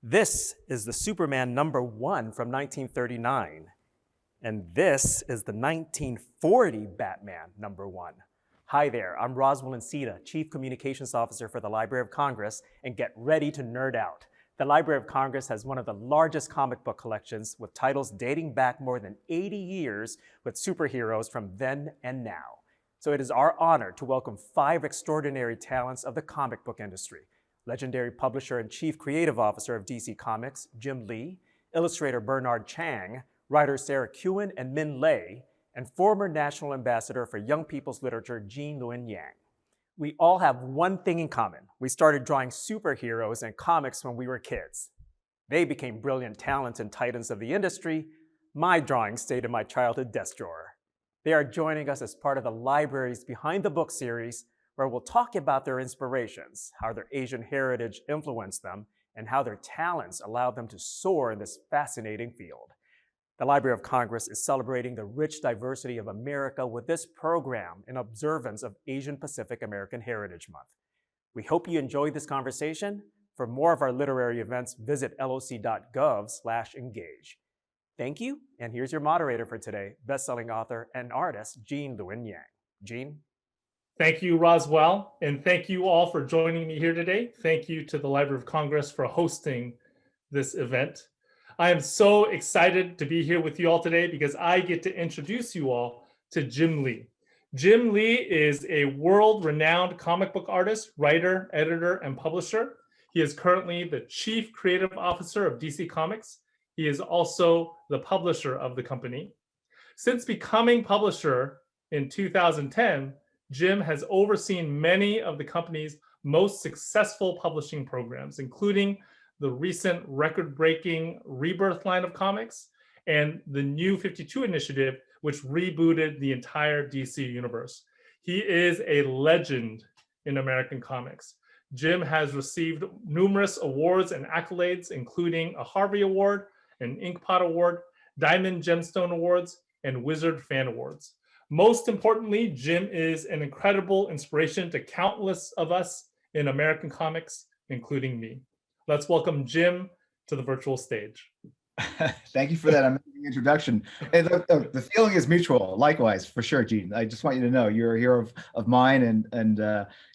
This is the Superman #1 from 1939. And this is the 1940 Batman #1. Hi there, I'm Roswell Encina, Chief Communications Officer for the Library of Congress, and get ready to nerd out. The Library of Congress has one of the largest comic book collections with titles dating back more than 80 years with superheroes from then and now. So it is our honor to welcome 5 extraordinary talents of the comic book industry. Legendary publisher and Chief Creative Officer of DC Comics, Jim Lee, illustrator Bernard Chang, writers Sarah Kewen and Min Lei, and former National Ambassador for Young People's Literature, Gene Luen Yang. We all have one thing in common. We started drawing superheroes and comics when we were kids. They became brilliant talents and titans of the industry. My drawings stayed in my childhood desk drawer. They are joining us as part of the library's Behind the Book series, where we'll talk about their inspirations, how their Asian heritage influenced them, and how their talents allowed them to soar in this fascinating field. The Library of Congress is celebrating the rich diversity of America with this program in observance of Asian Pacific American Heritage Month. We hope you enjoyed this conversation. For more of our literary events, visit loc.gov/engage. Thank you, and here's your moderator for today, best-selling author and artist, Gene Luen Yang. Gene? Thank you, Roswell, and thank you all for joining me here today. Thank you to the Library of Congress for hosting this event. I am so excited to be here with you all today because I get to introduce you all to Jim Lee. Jim Lee is a world-renowned comic book artist, writer, editor, and publisher. He is currently the Chief Creative Officer of DC Comics. He is also the publisher of the company. Since becoming publisher in 2010, Jim has overseen many of the company's most successful publishing programs, including the recent record-breaking Rebirth line of comics and the New 52 initiative, which rebooted the entire DC universe. He is a legend in American comics. Jim has received numerous awards and accolades, including a Harvey Award, an Inkpot Award, Diamond Gemstone Awards, and Wizard Fan Awards. Most importantly, Jim is an incredible inspiration to countless of us in American comics, including me. Let's welcome Jim to the virtual stage. Thank you for that amazing introduction. And the feeling is mutual. Likewise, for sure, Gene. I just want you to know you're a hero of mine, and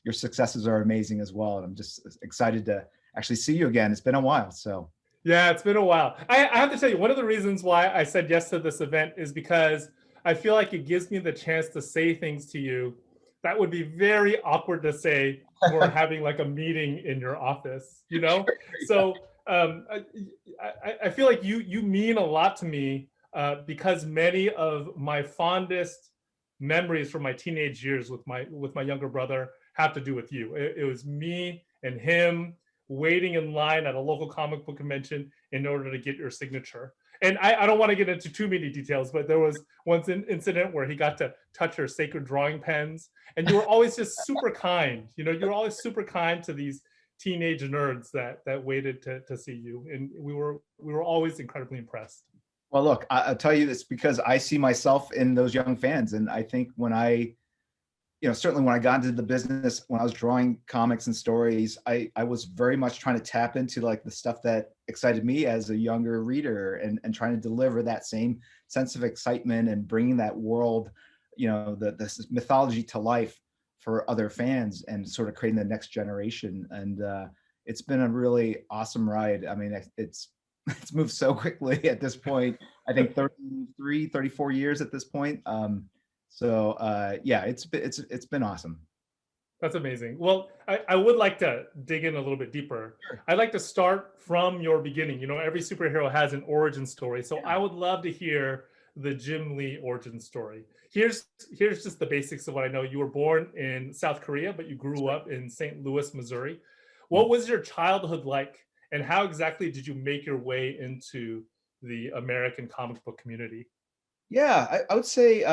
your successes are amazing as well. And I'm just excited to actually see you again. It's been a while, so. Yeah, it's been a while. I have to tell you, one of the reasons why I said yes to this event is because I feel like it gives me the chance to say things to you that would be very awkward to say we're having like a meeting in your office, you know? So I feel like you mean a lot to me because many of my fondest memories from my teenage years with my younger brother have to do with you. It was me and him waiting in line at a local comic book convention in order to get your signature. And I don't want to get into too many details, but there was once an incident where he got to touch your sacred drawing pens, and you were always just super kind. You know, you were always super kind to these teenage nerds that waited to see you, and we were always incredibly impressed. Well, look, I'll tell you this because I see myself in those young fans, and I think certainly when I got into the business, when I was drawing comics and stories, I was very much trying to tap into like the stuff that excited me as a younger reader, and trying to deliver that same sense of excitement and bringing that world, the mythology to life for other fans, and sort of creating the next generation. And it's been a really awesome ride. I mean, it's moved so quickly at this point. I think 33, 34 years at this point. Yeah, it's been awesome. That's amazing. Well, I would like to dig in a little bit deeper. Sure. I'd like to start from your beginning. You know, every superhero has an origin story. So I would love to hear the Jim Lee origin story. Here's just the basics of what I know. You were born in South Korea, but you grew up in St. Louis, Missouri. What was your childhood like, and how exactly did you make your way into the American comic book community? Yeah, I would say,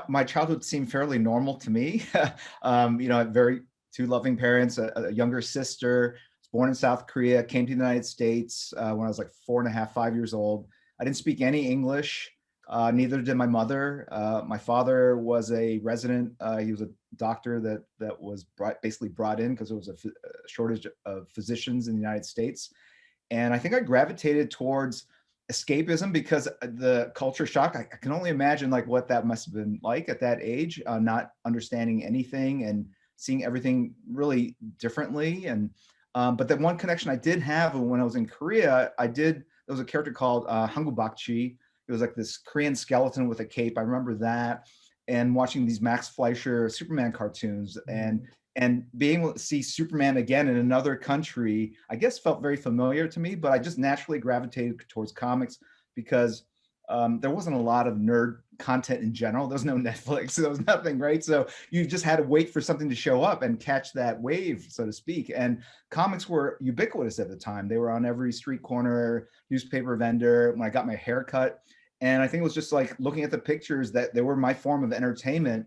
my childhood seemed fairly normal to me. I had two loving parents, a younger sister, was born in South Korea, came to the United States when I was like 4.5, 5 years old. I didn't speak any English. Neither did my mother. My father was a resident. He was a doctor that was basically brought in because there was a shortage of physicians in the United States. And I think I gravitated towards escapism because the culture shock. I can only imagine like what that must have been like at that age, not understanding anything and seeing everything really differently. And but the one connection I did have when I was in Korea, there was a character called Hangu Bakchi. It was like this Korean skeleton with a cape. I remember that, and watching these Max Fleischer Superman cartoons, and being able to see Superman again in another country, I guess felt very familiar to me. But I just naturally gravitated towards comics because there wasn't a lot of nerd content in general. There was no Netflix, there was nothing, right? So you just had to wait for something to show up and catch that wave, so to speak. And comics were ubiquitous at the time. They were on every street corner, newspaper vendor. When I got my hair cut, and I think it was just like looking at the pictures that they were my form of entertainment.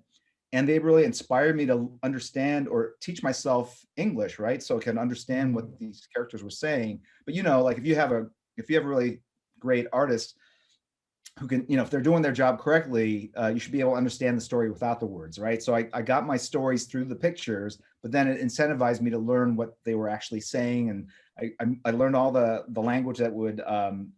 And they really inspired me to understand or teach myself English, right? So I can understand what these characters were saying. But like if you have a really great artist who can, if they're doing their job correctly, you should be able to understand the story without the words, right? So I got my stories through the pictures, but then it incentivized me to learn what they were actually saying. And I learned all the language that would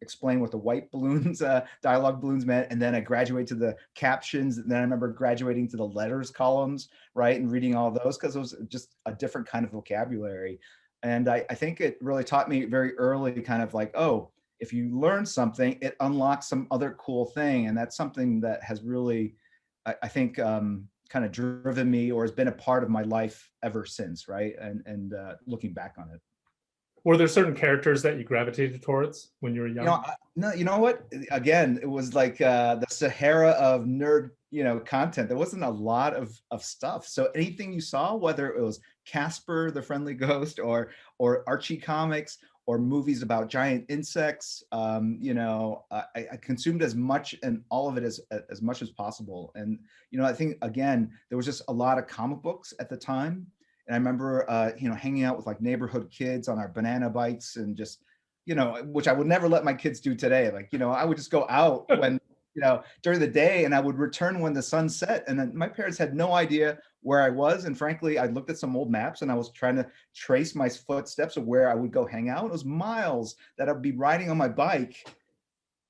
explain what the white balloons, dialogue balloons meant. And then I graduated to the captions. And then I remember graduating to the letters columns, right? And reading all those because it was just a different kind of vocabulary. And I think it really taught me very early kind of like, oh, if you learn something, it unlocks some other cool thing. And that's something that has really, I think, kind of driven me or has been a part of my life ever since, right? And looking back on it. Were there certain characters that you gravitated towards when you were young? No, you know what? Again, it was like the Sahara of nerd, content. There wasn't a lot of stuff. So anything you saw, whether it was Casper the Friendly Ghost or Archie comics or movies about giant insects, I consumed as much and all of it as much as possible. And I think again there was just a lot of comic books at the time. And I remember, hanging out with like neighborhood kids on our banana bikes and just, which I would never let my kids do today. Like, I would just go out when, during the day and I would return when the sun set. And then my parents had no idea where I was. And frankly, I looked at some old maps and I was trying to trace my footsteps of where I would go hang out. It was miles that I'd be riding on my bike,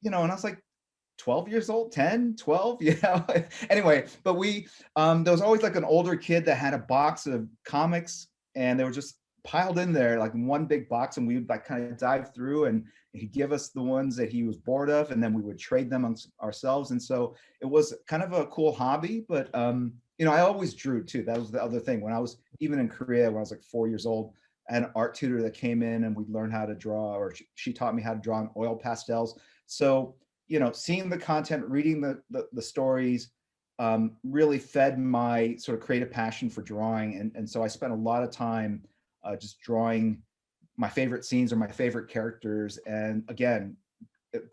and I was like, 12 years old, 10, 12, Anyway, but there was always like an older kid that had a box of comics and they were just piled in there like in one big box, and we would like kind of dive through and he'd give us the ones that he was bored of and then we would trade them amongst ourselves. And so it was kind of a cool hobby, but I always drew too. That was the other thing. When I was even in Korea, when I was like 4 years old, I had an art tutor that came in and we'd learn how to draw, or she taught me how to draw in oil pastels. So seeing the content, reading the stories, really fed my sort of creative passion for drawing. And so I spent a lot of time just drawing my favorite scenes or my favorite characters. And again, it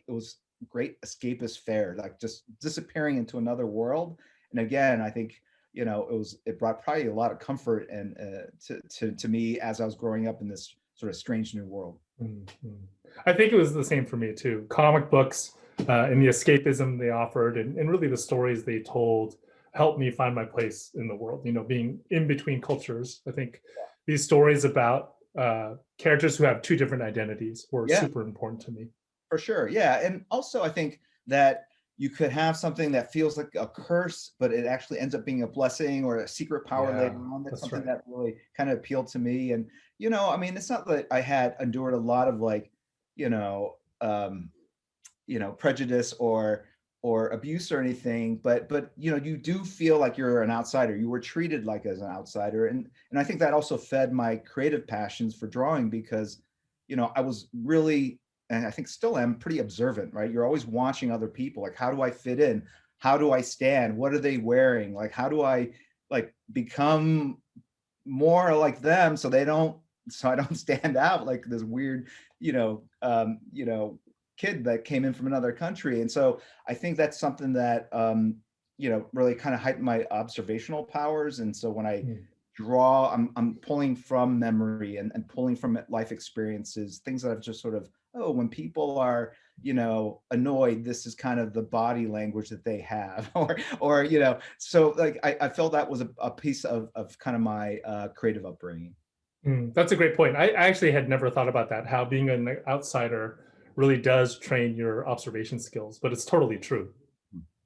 was great escapist fare, like just disappearing into another world. And again, I think, it brought probably a lot of comfort and to me as I was growing up in this sort of strange new world. Mm-hmm. I think it was the same for me too. Comic books and the escapism they offered and really the stories they told helped me find my place in the world, being in between cultures. I think these stories about characters who have two different identities were super important to me. For sure. Yeah. And also I think that you could have something that feels like a curse, but it actually ends up being a blessing or a secret power later on. That's something that really kind of appealed to me. And, it's not that I had endured a lot of like, prejudice or abuse or anything, but you do feel like you're an outsider. You were treated like as an outsider. And I think that also fed my creative passions for drawing because, I was really, and I think still am, pretty observant, right? You're always watching other people. Like, how do I fit in? How do I stand? What are they wearing? Like, how do I like become more like them so I don't stand out like this weird, kid that came in from another country. And so I think that's something that, really kind of heightened my observational powers. And so when I draw, I'm pulling from memory and pulling from life experiences, things that I've just sort of, oh, when people are, annoyed, this is kind of the body language that they have, or so like I felt that was a piece of kind of my creative upbringing. That's a great point. I actually had never thought about that, how being an outsider really does train your observation skills, but it's totally true.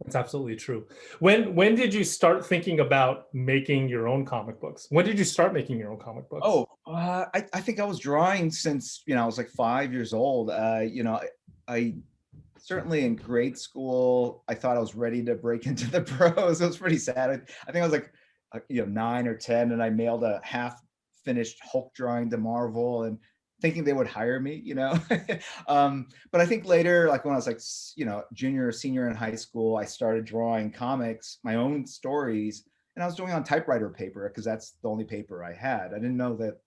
It's absolutely true. When did you start thinking about making your own comic books? When did you start making your own comic books? Oh, I think I was drawing since, I was like 5 years old. I certainly in grade school, I thought I was ready to break into the pros. It was pretty sad. I think I was like, 9 or 10, and I mailed a half finished Hulk drawing to Marvel and thinking they would hire me. But I think later, like when I was like, junior or senior in high school, I started drawing comics, my own stories, and I was doing it on typewriter paper because that's the only paper I had. I didn't know that.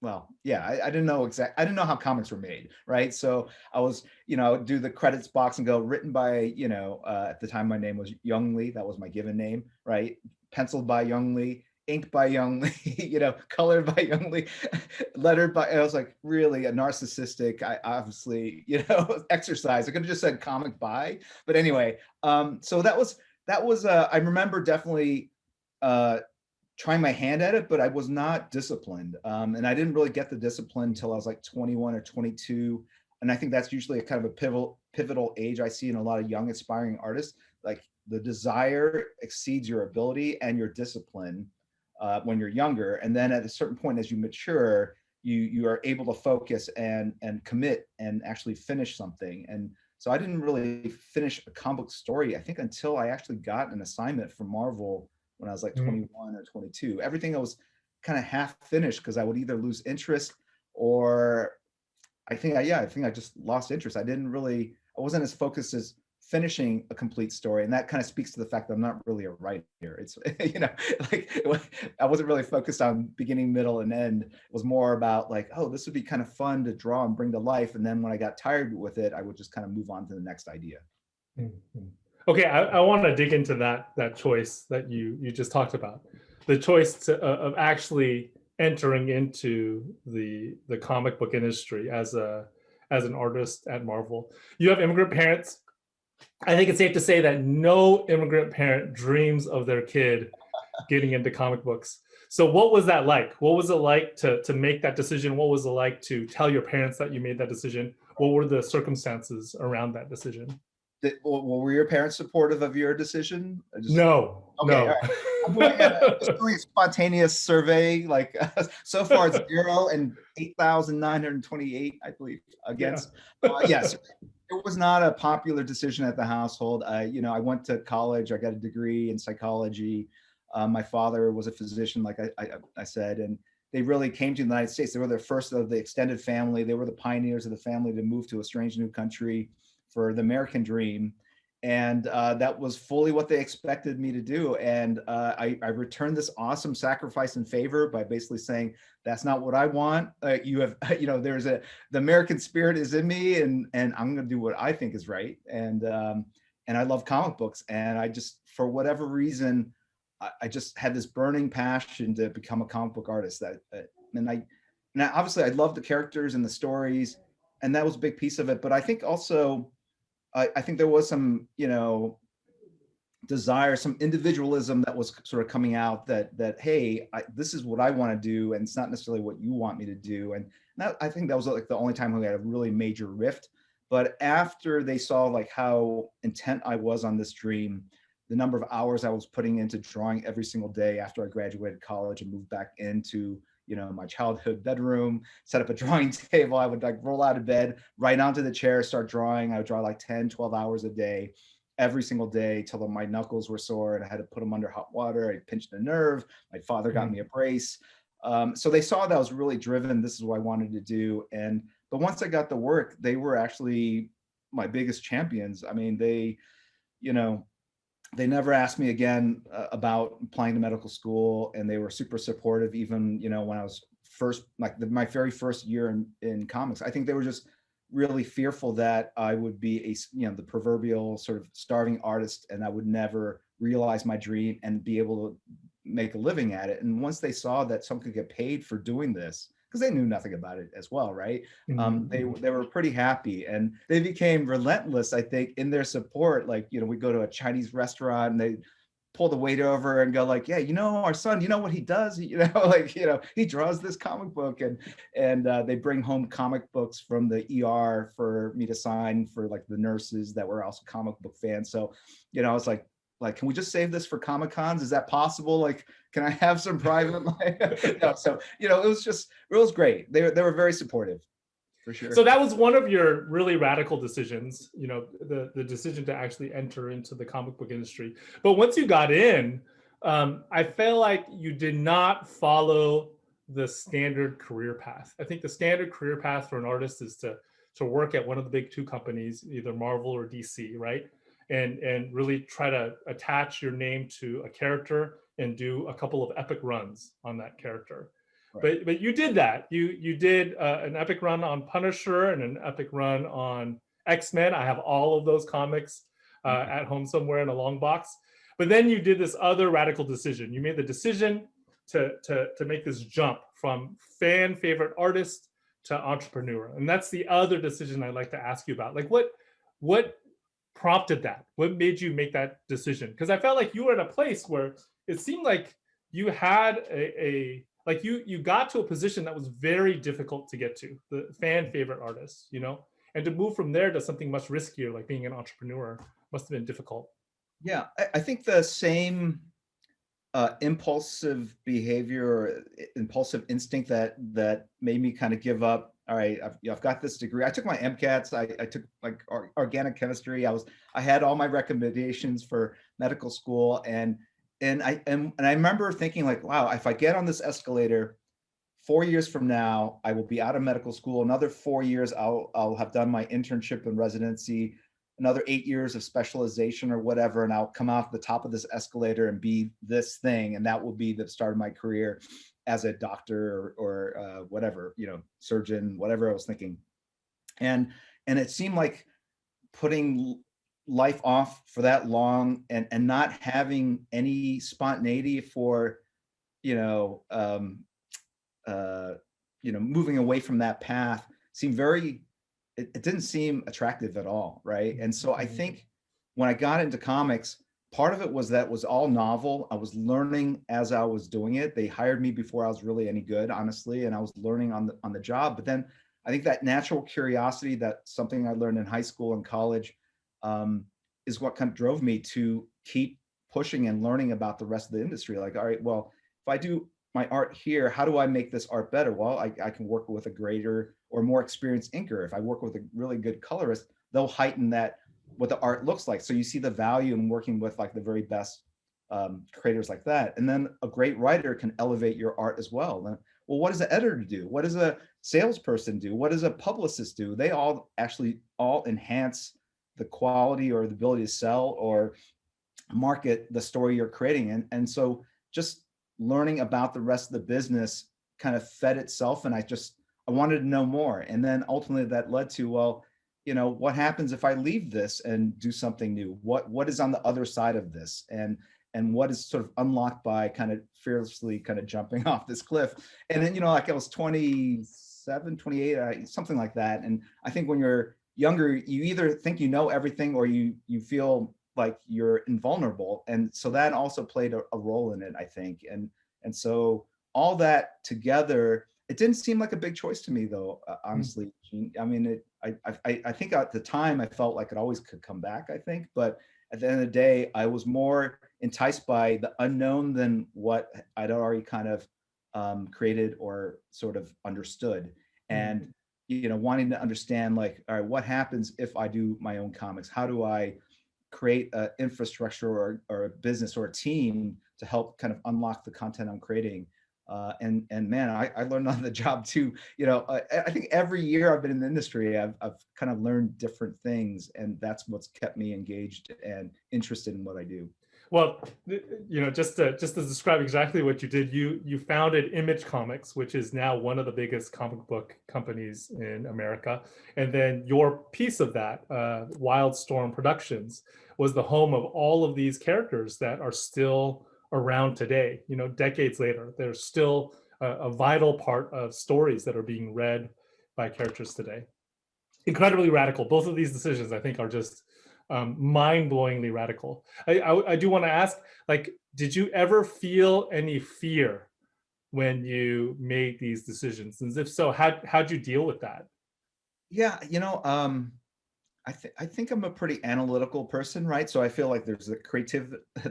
Well, yeah, I didn't know I didn't know how comics were made, right? So I was, do the credits box and go written by, at the time my name was Young Lee. That was my given name, right? Penciled by Young Lee, inked by Young Lee, colored by Young Lee, lettered by. I was like really a narcissistic. I obviously, exercise. I could have just said comic by, but anyway. So that was. I remember definitely. Trying my hand at it, but I was not disciplined. And I didn't really get the discipline until I was like 21 or 22. And I think that's usually a kind of a pivotal age I see in a lot of young aspiring artists. Like the desire exceeds your ability and your discipline when you're younger. And then at a certain point, as you mature, you are able to focus and commit and actually finish something. And so I didn't really finish a comic book story, I think, until I actually got an assignment from Marvel when I was like 21 or 22. Everything I was kind of half finished because I would either lose interest or I think I just lost interest. I wasn't as focused as finishing a complete story. And that kind of speaks to the fact that I'm not really a writer. It's, I wasn't really focused on beginning, middle, and end. It was more about like, oh, this would be kind of fun to draw and bring to life. And then when I got tired with it, I would just kind of move on to the next idea. Mm-hmm. Okay, I want to dig into that choice that you just talked about, the choice of actually entering into the comic book industry as an artist at Marvel. You have immigrant parents. I think it's safe to say that no immigrant parent dreams of their kid getting into comic books. So what was that like? What was it like to make that decision? What was it like to tell your parents that you made that decision? What were the circumstances around that decision? Were your parents supportive of your decision? No. Okay, no. Right. Just doing a spontaneous survey, like so far it's 0 and 8,928, I believe, against. Yes, it was not a popular decision at the household. I went to college. I got a degree in psychology. My father was a physician, like I said, and they really came to the United States. They were the first of the extended family. They were the pioneers of the family to move to a strange new country for the American dream. And that was fully what they expected me to do. And I returned this awesome sacrifice and favor by basically saying, that's not what I want. You have, the American spirit is in me, and I'm going to do what I think is right. And I love comic books. And I just, for whatever reason, I just had this burning passion to become a comic book artist. And obviously I love the characters and the stories, and that was a big piece of it. But I think also, I think there was some, desire, some individualism that was sort of coming out that hey, this is what I want to do, and it's not necessarily what you want me to do. And I think that was like the only time we had a really major rift. But after they saw like how intent I was on this dream, the number of hours I was putting into drawing every single day after I graduated college and moved back into my childhood bedroom, set up a drawing table. I would like roll out of bed, right onto the chair, start drawing. I would draw like 10, 12 hours a day, every single day, till my knuckles were sore and I had to put them under hot water. I pinched a nerve. My father got me a brace. So they saw that I was really driven. This is what I wanted to do. But once I got the work, they were actually my biggest champions. I mean, they never asked me again about applying to medical school, and they were super supportive. Even when I was first, like my very first year in comics, I think they were just really fearful that I would be the proverbial sort of starving artist, and I would never realize my dream and be able to make a living at it. And once they saw that someone could get paid for doing this, because they knew nothing about it as well, right? They were pretty happy, and they became relentless, I think, in their support. Like, we go to a Chinese restaurant and they pull the waiter over and go like, yeah, our son, what he does, he draws this comic book, and they bring home comic books from the ER for me to sign for like the nurses that were also comic book fans. So, it's like, can we just save this for Comic Cons? Is that possible? Like, can I have some private life? No, so, it was great. They were very supportive, for sure. So that was one of your really radical decisions, the decision to actually enter into the comic book industry. But once you got in, I felt like you did not follow the standard career path. I think the standard career path for an artist is to work at one of the big two companies, either Marvel or DC, right? And really try to attach your name to a character and do a couple of epic runs on that character. Right. But you did that. You did an epic run on Punisher and an epic run on X-Men. I have all of those comics at home somewhere in a long box. But then you did this other radical decision. You made the decision to make this jump from fan favorite artist to entrepreneur. And that's the other decision I'd like to ask you about. Like, what prompted that? What made you make that decision? Because I felt like you were at a place where it seemed like you had you got to a position that was very difficult to get to, the fan favorite artist, and to move from there to something much riskier, like being an entrepreneur, must have been difficult. Yeah, I think the same impulsive behavior or impulsive instinct that made me kind of give up. All right, I've got this degree. I took my MCATs. I took like organic chemistry. I had all my recommendations for medical school, and I remember thinking like, wow, if I get on this escalator, 4 years from now, I will be out of medical school. Another 4 years, I'll have done my internship and residency. Another 8 years of specialization or whatever, and I'll come off the top of this escalator and be this thing, and that will be the start of my career as a doctor or whatever, surgeon, whatever I was thinking. And it seemed like putting life off for that long and not having any spontaneity for, moving away from that path seemed it didn't seem attractive at all, right? And so I think when I got into comics, part of it was that was all novel. I was learning as I was doing it. They hired me before I was really any good, honestly, and I was learning on the job. But then I think that natural curiosity, that's something I learned in high school and college, is what kind of drove me to keep pushing and learning about the rest of the industry. Like, all right, well, if I do my art here, how do I make this art better? Well, I can work with a greater or more experienced inker. If I work with a really good colorist, they'll heighten that, what the art looks like. So you see the value in working with like the very best creators like that. And then a great writer can elevate your art as well. Well, what does an editor do? What does a salesperson do? What does a publicist do? They all enhance the quality or the ability to sell or market the story you're creating. And so just learning about the rest of the business kind of fed itself. And I wanted to know more. And then ultimately that led to, well, what happens if I leave this and do something new? What is on the other side of this? And what is sort of unlocked by kind of fearlessly kind of jumping off this cliff? And then, like I was 27, 28, something like that. And I think when you're younger, you either think you know everything or you feel like you're invulnerable. And so that also played a role in it, I think. And so all that together, it didn't seem like a big choice to me though, honestly. I mean, I think at the time I felt like it always could come back, I think. But at the end of the day, I was more enticed by the unknown than what I'd already kind of created or sort of understood. And, wanting to understand like, all right, what happens if I do my own comics? How do I create an infrastructure or a business or a team to help kind of unlock the content I'm creating? And man, I learned on the job too. I think every year I've been in the industry, I've kind of learned different things, and that's what's kept me engaged and interested in what I do. Well, just to describe exactly what you did, you founded Image Comics, which is now one of the biggest comic book companies in America. And then your piece of that, Wildstorm Productions, was the home of all of these characters that are still around today. You know, decades later, they're still a vital part of stories that are being read by characters today. Incredibly radical. Both of these decisions, I think, are just mind-blowingly radical. I do want to ask, like, did you ever feel any fear when you made these decisions? And if so, how'd you deal with that? Yeah, I think I'm a pretty analytical person, right? So I feel like there's the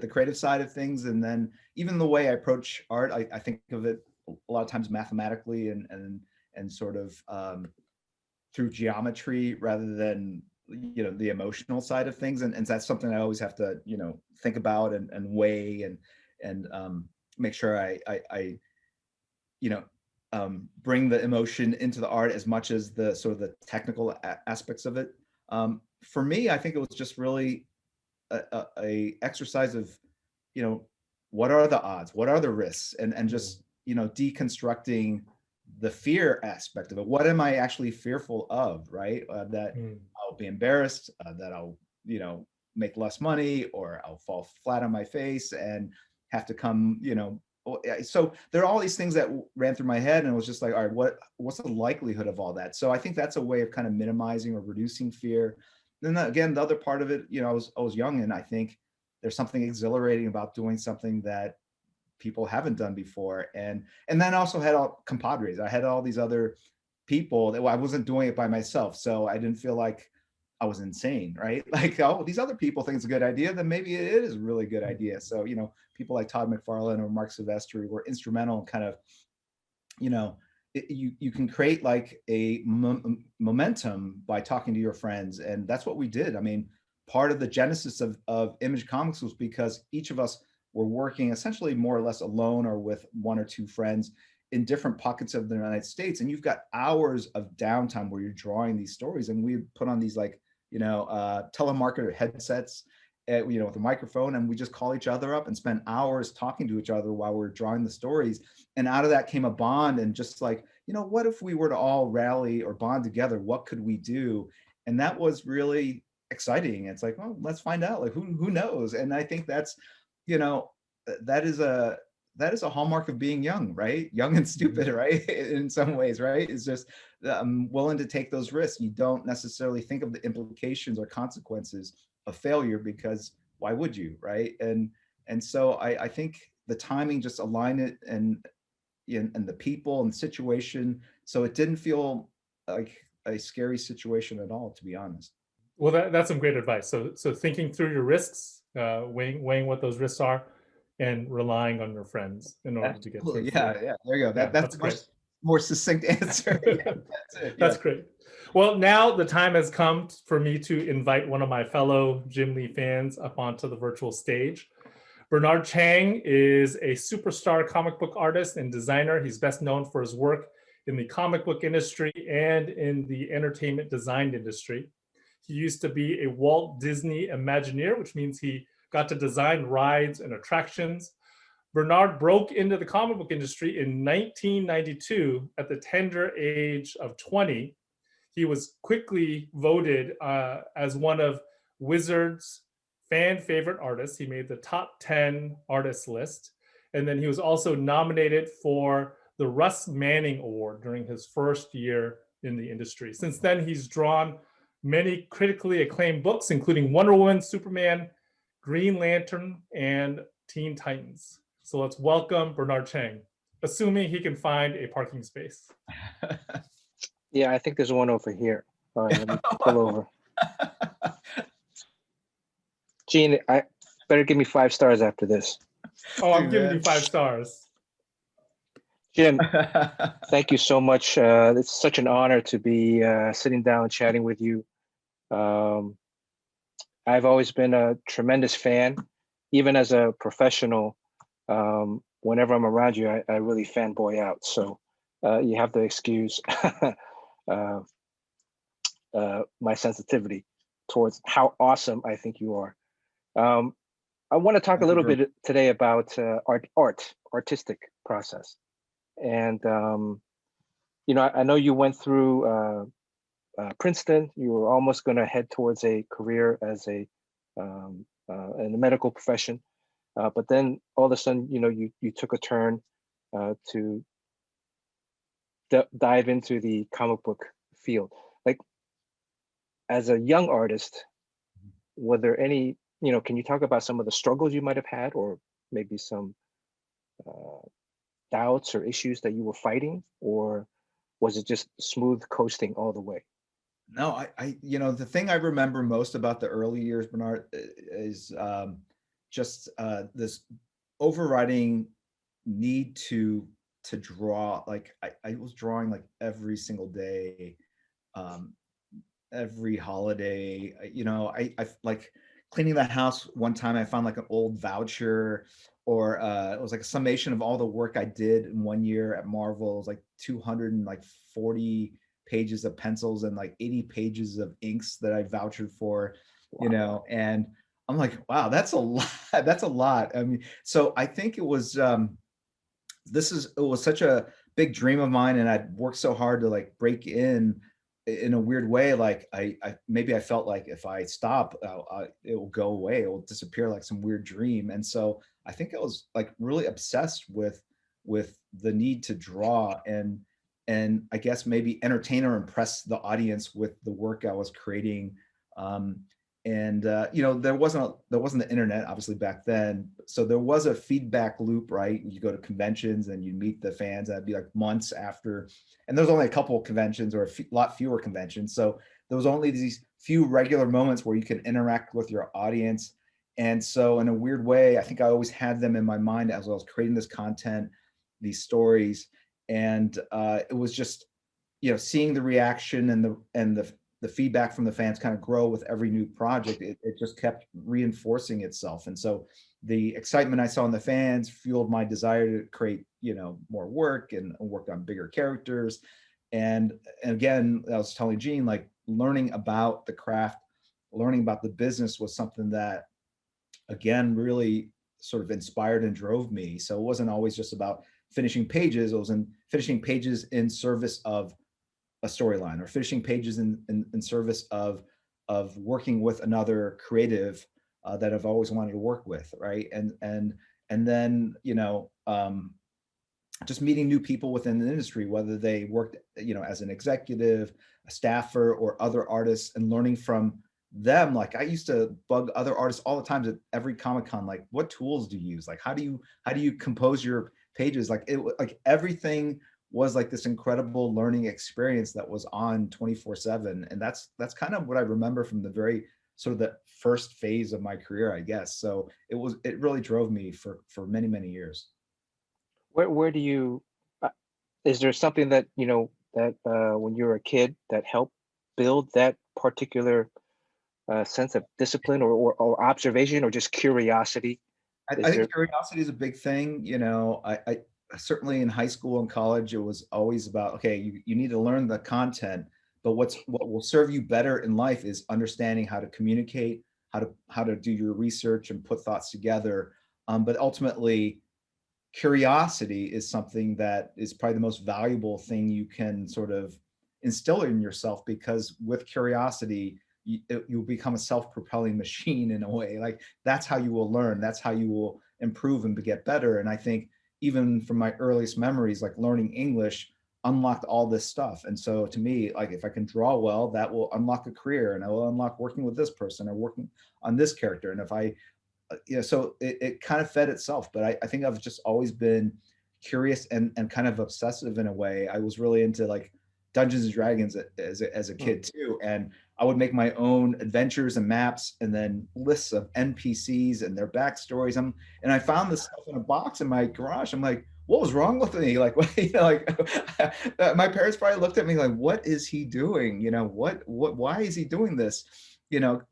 creative side of things, and then even the way I approach art, I think of it a lot of times mathematically and sort of through geometry rather than the emotional side of things, and that's something I always have to think about and weigh and make sure I you know bring the emotion into the art as much as the sort of the technical aspects of it. For me, I think it was just really a exercise of, what are the odds, what are the risks, and just deconstructing the fear aspect of it. What am I actually fearful of, right? That I'll be embarrassed, that I'll make less money, or I'll fall flat on my face and have to come, so there are all these things that ran through my head, and it was just like, all right, what's the likelihood of all that? So I think that's a way of kind of minimizing or reducing fear. Then again, the other part of it, I was young, and I think there's something exhilarating about doing something that people haven't done before, and then I also had all compadres. I had all these other people that, well, I wasn't doing it by myself, so I didn't feel like I was insane, right? Like, oh, these other people think it's a good idea, then maybe it is a really good idea. So, people like Todd McFarlane or Mark Silvestri were instrumental in kind of, you can create like a momentum by talking to your friends. And that's what we did. I mean, part of the genesis of Image Comics was because each of us were working essentially more or less alone or with one or two friends in different pockets of the United States. And you've got hours of downtime where you're drawing these stories. And we put on these like, telemarketer headsets, with a microphone, and we just call each other up and spend hours talking to each other while we're drawing the stories. And out of that came a bond, and just like, what if we were to all rally or bond together? What could we do? And that was really exciting. It's like, well, let's find out. Like, who knows? And I think that's, that is a hallmark of being young, right? Young and stupid, right? In some ways, right? It's just willing to take those risks. You don't necessarily think of the implications or consequences of failure, because why would you, right? And so I think the timing just aligned it, and the people and the situation, so it didn't feel like a scary situation at all, to be honest. Well, that's some great advice. So thinking through your risks, weighing what those risks are, and relying on your friends in order to get through. Yeah, there you go. That's a much more succinct answer. Yeah, that's it. That's great. Well, now the time has come for me to invite one of my fellow Jim Lee fans up onto the virtual stage. Bernard Chang is a superstar comic book artist and designer. He's best known for his work in the comic book industry and in the entertainment design industry. He used to be a Walt Disney Imagineer, which means he got to design rides and attractions. Bernard broke into the comic book industry in 1992 at the tender age of 20. He was quickly voted as one of Wizard's fan favorite artists. He made the top 10 artists list. And then he was also nominated for the Russ Manning Award during his first year in the industry. Since then, he's drawn many critically acclaimed books, including Wonder Woman, Superman, Green Lantern, and Teen Titans. So let's welcome Bernard Chang, assuming he can find a parking space. Yeah, I think there's one over here. All right, let me pull over. Gene, I better give me 5 stars after this. Oh, I'm giving you 5 stars. Jim, thank you so much. It's such an honor to be sitting down and chatting with you. I've always been a tremendous fan, even as a professional. Whenever I'm around you, I really fanboy out. So you have to excuse my sensitivity towards how awesome I think you are. I want to talk a little bit today about artistic process. And, I know you went through Princeton. You were almost going to head towards a career as in the medical profession. But then all of a sudden, you took a turn to dive into the comic book field. Like, as a young artist, were there any, can you talk about some of the struggles you might have had, or maybe some uh, doubts or issues that you were fighting, or was it just smooth coasting all the way? No, the thing I remember most about the early years, Bernard, is just this overriding need to draw. Like I was drawing like every single day, um, every holiday. I like cleaning the house. One time I found like an old voucher, or it was like a summation of all the work I did in one year at Marvel. It was like 240 pages of pencils and like 80 pages of inks that I vouchered for, Wow. and I'm like, wow, that's a lot. That's a lot. I mean, so I think it was it was such a big dream of mine, and I'd worked so hard to like break in a weird way. Like I maybe I felt like if I stop, it will go away, it will disappear like some weird dream. And so I think I was like really obsessed with the need to draw, and I guess maybe entertain or impress the audience with the work I was creating. um and there wasn't the internet obviously back then, so there was a feedback loop, right? You go to conventions and you meet the fans, and that'd be like months after, and there's only a couple of conventions, or lot fewer conventions, so there was only these few regular moments where you can interact with your audience. And so in a weird way, I think I always had them in my mind as I was creating this content, these stories. And it was just, seeing the reaction and the feedback from the fans kind of grow with every new project. It just kept reinforcing itself. And so the excitement I saw in the fans fueled my desire to create, more work and work on bigger characters. And again, I was telling Gene, like learning about the craft, learning about the business was something that, again, really sort of inspired and drove me. So it wasn't always just about finishing pages. It was in finishing pages in service of a storyline, or finishing pages in service of working with another creative that I've always wanted to work with, right? And then just meeting new people within the industry, whether they worked as an executive, a staffer, or other artists, and learning from them. Like I used to bug other artists all the time at every Comic-Con, like, what tools do you use? Like how do you compose your pages? Like everything was like this incredible learning experience that was on 24/7. And that's kind of what I remember from the very sort of the first phase of my career, I guess. So it really drove me for many, many years. Where do you, uh, is there something that, that when you were a kid that helped build that particular sense of discipline, or observation, or just curiosity? I Is there? think curiosity is a big thing. I certainly in high school and college, it was always about, okay, you need to learn the content, but what will serve you better in life is understanding how to communicate, how to do your research and put thoughts together. But ultimately, curiosity is something that is probably the most valuable thing you can sort of instill in yourself, because with curiosity, you'll become a self-propelling machine in a way. Like that's how you will learn, that's how you will improve and get better. And I think even from my earliest memories, like learning English unlocked all this stuff. And so to me, like if I can draw well, that will unlock a career, and I will unlock working with this person or working on this character. And if I so it kind of fed itself. But I think I've just always been curious and kind of obsessive in a way. I was really into like Dungeons and Dragons as a Mm. kid too, and I would make my own adventures and maps, and then lists of NPCs and their backstories. And I found this stuff in a box in my garage. I'm like, what was wrong with me? Like, my parents probably looked at me like, what is he doing? Why is he doing this? You know,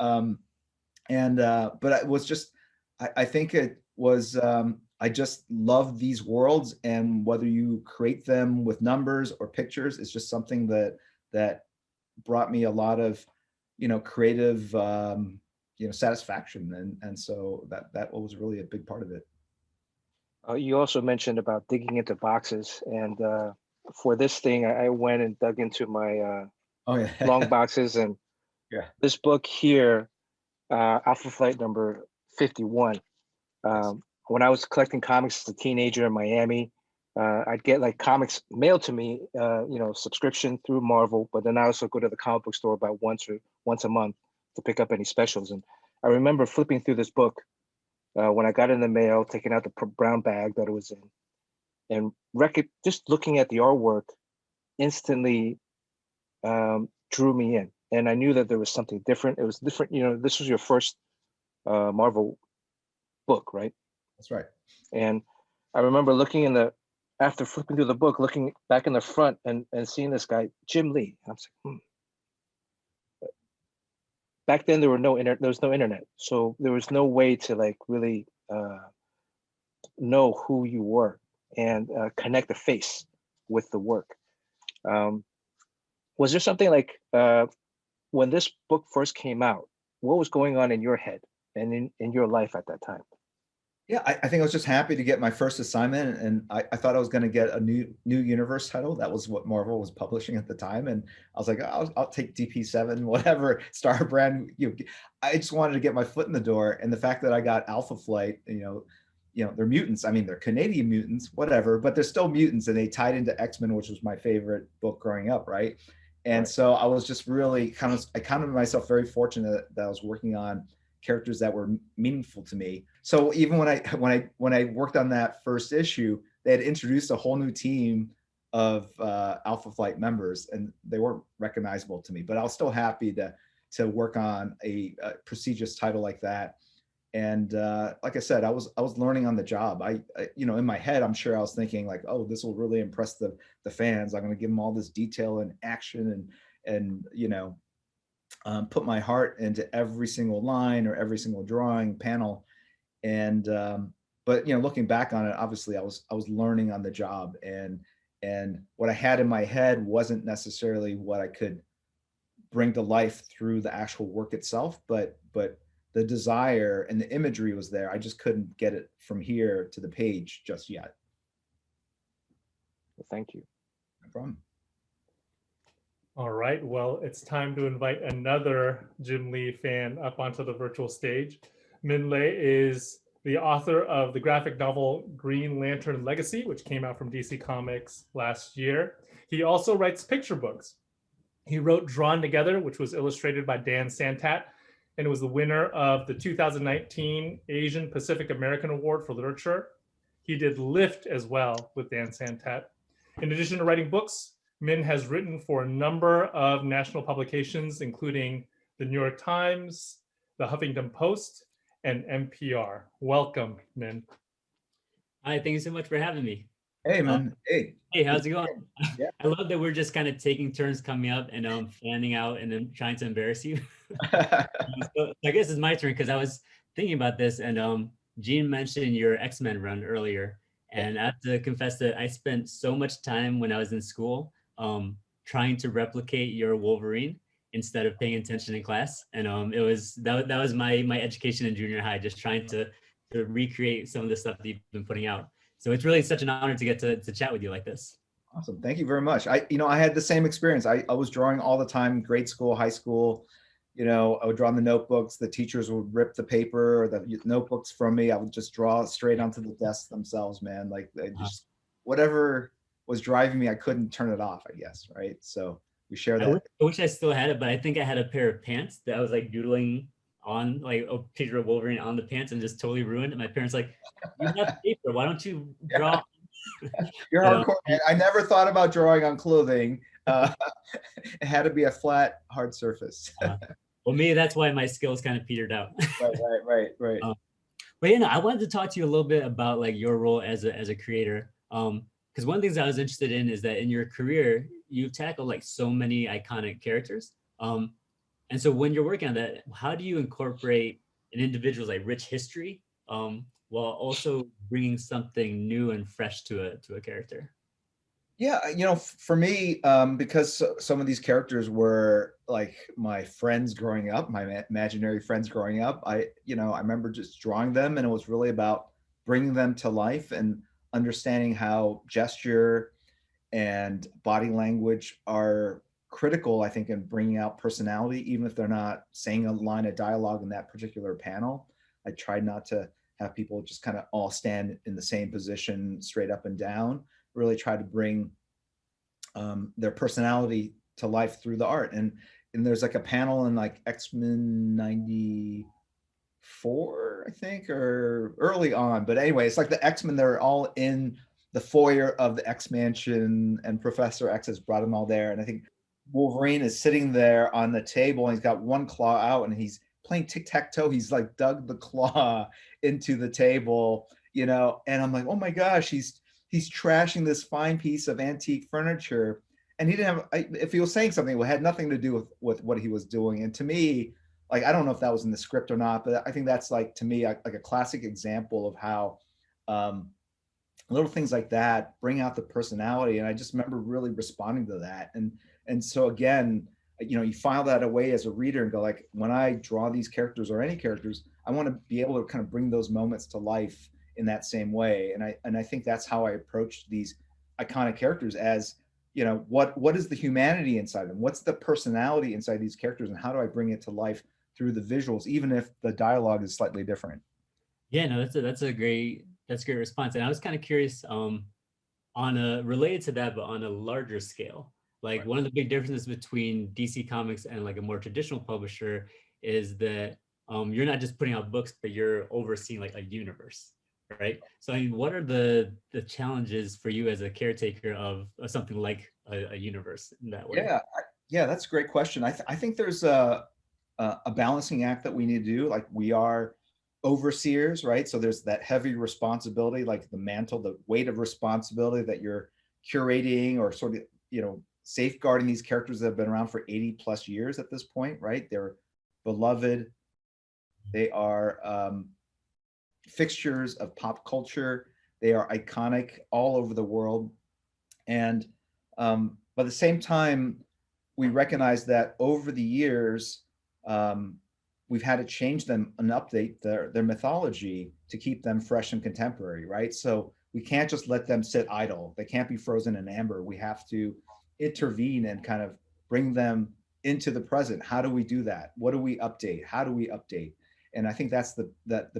and But it was just, I think it was, I just love these worlds, and whether you create them with numbers or pictures, it's just something that brought me a lot of creative satisfaction. And so that was really a big part of it. You also mentioned about digging into boxes, and for this thing, I went and dug into my Oh long yeah. boxes, and Yeah. this book here, Alpha Flight number 51. Yes. when I was collecting comics as a teenager in Miami, I'd get like comics mailed to me, subscription through Marvel, but then I also go to the comic book store about once a month to pick up any specials. And I remember flipping through this book when I got it in the mail, taking out the brown bag that it was in, and just looking at the artwork instantly drew me in. And I knew that there was something different. It was different. This was your first Marvel book, right? That's right. And I remember after flipping through the book, looking back in the front and seeing this guy, Jim Lee. And I was like, Back then there was no internet. So there was no way to like really know who you were and connect the face with the work. Was there something like when this book first came out, what was going on in your head and in your life at that time? Yeah, I think I was just happy to get my first assignment, and I thought I was going to get a new universe title. That was what Marvel was publishing at the time, and I was like, I'll take DP7, whatever, Star Brand. I just wanted to get my foot in the door, and the fact that I got Alpha Flight, they're mutants. I mean, they're Canadian mutants, whatever, but they're still mutants, and they tied into X-Men, which was my favorite book growing up, right? And so I was just really I counted myself very fortunate that I was working on characters that were meaningful to me. So even when I worked on that first issue, they had introduced a whole new team of Alpha Flight members, and they weren't recognizable to me. But I was still happy to work on a prestigious title like that. And like I said, I was learning on the job. I in my head, I'm sure I was thinking like, oh, this will really impress the fans. I'm going to give them all this detail and action and put my heart into every single line or every single drawing panel. And but looking back on it, obviously I was learning on the job, and what I had in my head wasn't necessarily what I could bring to life through the actual work itself, but the desire and the imagery was there. I just couldn't get it from here to the page just yet. Well, thank you. No problem. All right, well, it's time to invite another Jim Lee fan up onto the virtual stage. Min Lei is the author of the graphic novel Green Lantern Legacy, which came out from DC Comics last year. He also writes picture books. He wrote Drawn Together, which was illustrated by Dan Santat, and it was the winner of the 2019 Asian Pacific American Award for Literature. He did Lift as well with Dan Santat. In addition to writing books, Min has written for a number of national publications, including the New York Times, the Huffington Post, and NPR. Welcome, Min. Hi, thank you so much for having me. Hey, man. Hey, how's it going? Yeah. I love that we're just kind of taking turns coming up and fanning out and then trying to embarrass you. So I guess it's my turn because I was thinking about this, and Gene mentioned your X-Men run earlier. And I have to confess that I spent so much time when I was in school trying to replicate your Wolverine instead of paying attention in class. And that was my education in junior high, just trying to recreate some of the stuff that you've been putting out. So it's really such an honor to get to chat with you like this. Awesome. Thank you very much. I had the same experience. I was drawing all the time, grade school, high school. I would draw on the notebooks. The teachers would rip the paper or the notebooks from me. I would just draw straight onto the desks themselves, man. Like just whatever was driving me, I couldn't turn it off, I guess. Right. So we share that. I wish I still had it, but I think I had a pair of pants that I was like doodling on, like a picture of Wolverine on the pants, and just totally ruined it. My parents like, you have paper, why don't you draw? You're hardcore, man. I never thought about drawing on clothing. It had to be a flat, hard surface. Well, maybe that's why my skills kind of petered out. Right. But I wanted to talk to you a little bit about like your role as a creator. Because one of the things I was interested in is that in your career, you've tackled like so many iconic characters. And so when you're working on that, how do you incorporate an individual's like rich history while also bringing something new and fresh to a character? Yeah, for me, because some of these characters were like my friends growing up, my imaginary friends growing up, I remember just drawing them, and it was really about bringing them to life and understanding how gesture and body language are critical, I think, in bringing out personality, even if they're not saying a line of dialogue in that particular panel. I tried not to have people just kind of all stand in the same position, straight up and down. Really try to bring their personality to life through the art. And there's like a panel in like X-Men 94, I think, or early on. But anyway, it's like the X-Men, they're all in the foyer of the X Mansion, and Professor X has brought them all there. And I think Wolverine is sitting there on the table, and he's got one claw out, and he's playing tic-tac-toe. He's like dug the claw into the table, you know, and I'm like, oh my gosh, he's trashing this fine piece of antique furniture. And he didn't have, if he was saying something, it had nothing to do with what he was doing. And to me, like, I don't know if that was in the script or not, but I think that's like, to me, like a classic example of how little things like that bring out the personality. And I just remember really responding to that. And so again, you know, you file that away as a reader and go like, when I draw these characters or any characters, I want to be able to kind of bring those moments to life in that same way. And I think that's how I approach these iconic characters as, you know, what is the humanity inside them? What's the personality inside these characters? And how do I bring it to life through the visuals, even if the dialogue is slightly different? Yeah, no, that's a great response. And I was kind of curious, on a related to that, but on a larger scale. Like one of the big differences between DC Comics and like a more traditional publisher is that you're not just putting out books, but you're overseeing like a universe, right? So I mean, what are the challenges for you as a caretaker of something like a universe in that way? Yeah, that's a great question. I think there's a balancing act that we need to do. Like, we are overseers, right? So there's that heavy responsibility, like the mantle, the weight of responsibility that you're curating or sort of, you know, safeguarding these characters that have been around for 80 plus years at this point, right? They're beloved. They are fixtures of pop culture. They are iconic all over the world. And but at the same time, we recognize that over the years, we've had to change them and update their mythology to keep them fresh and contemporary, right? So we can't just let them sit idle. They can't be frozen in amber. We have to intervene and kind of bring them into the present. How do we do that? What do we update? How do we update? And I think that's the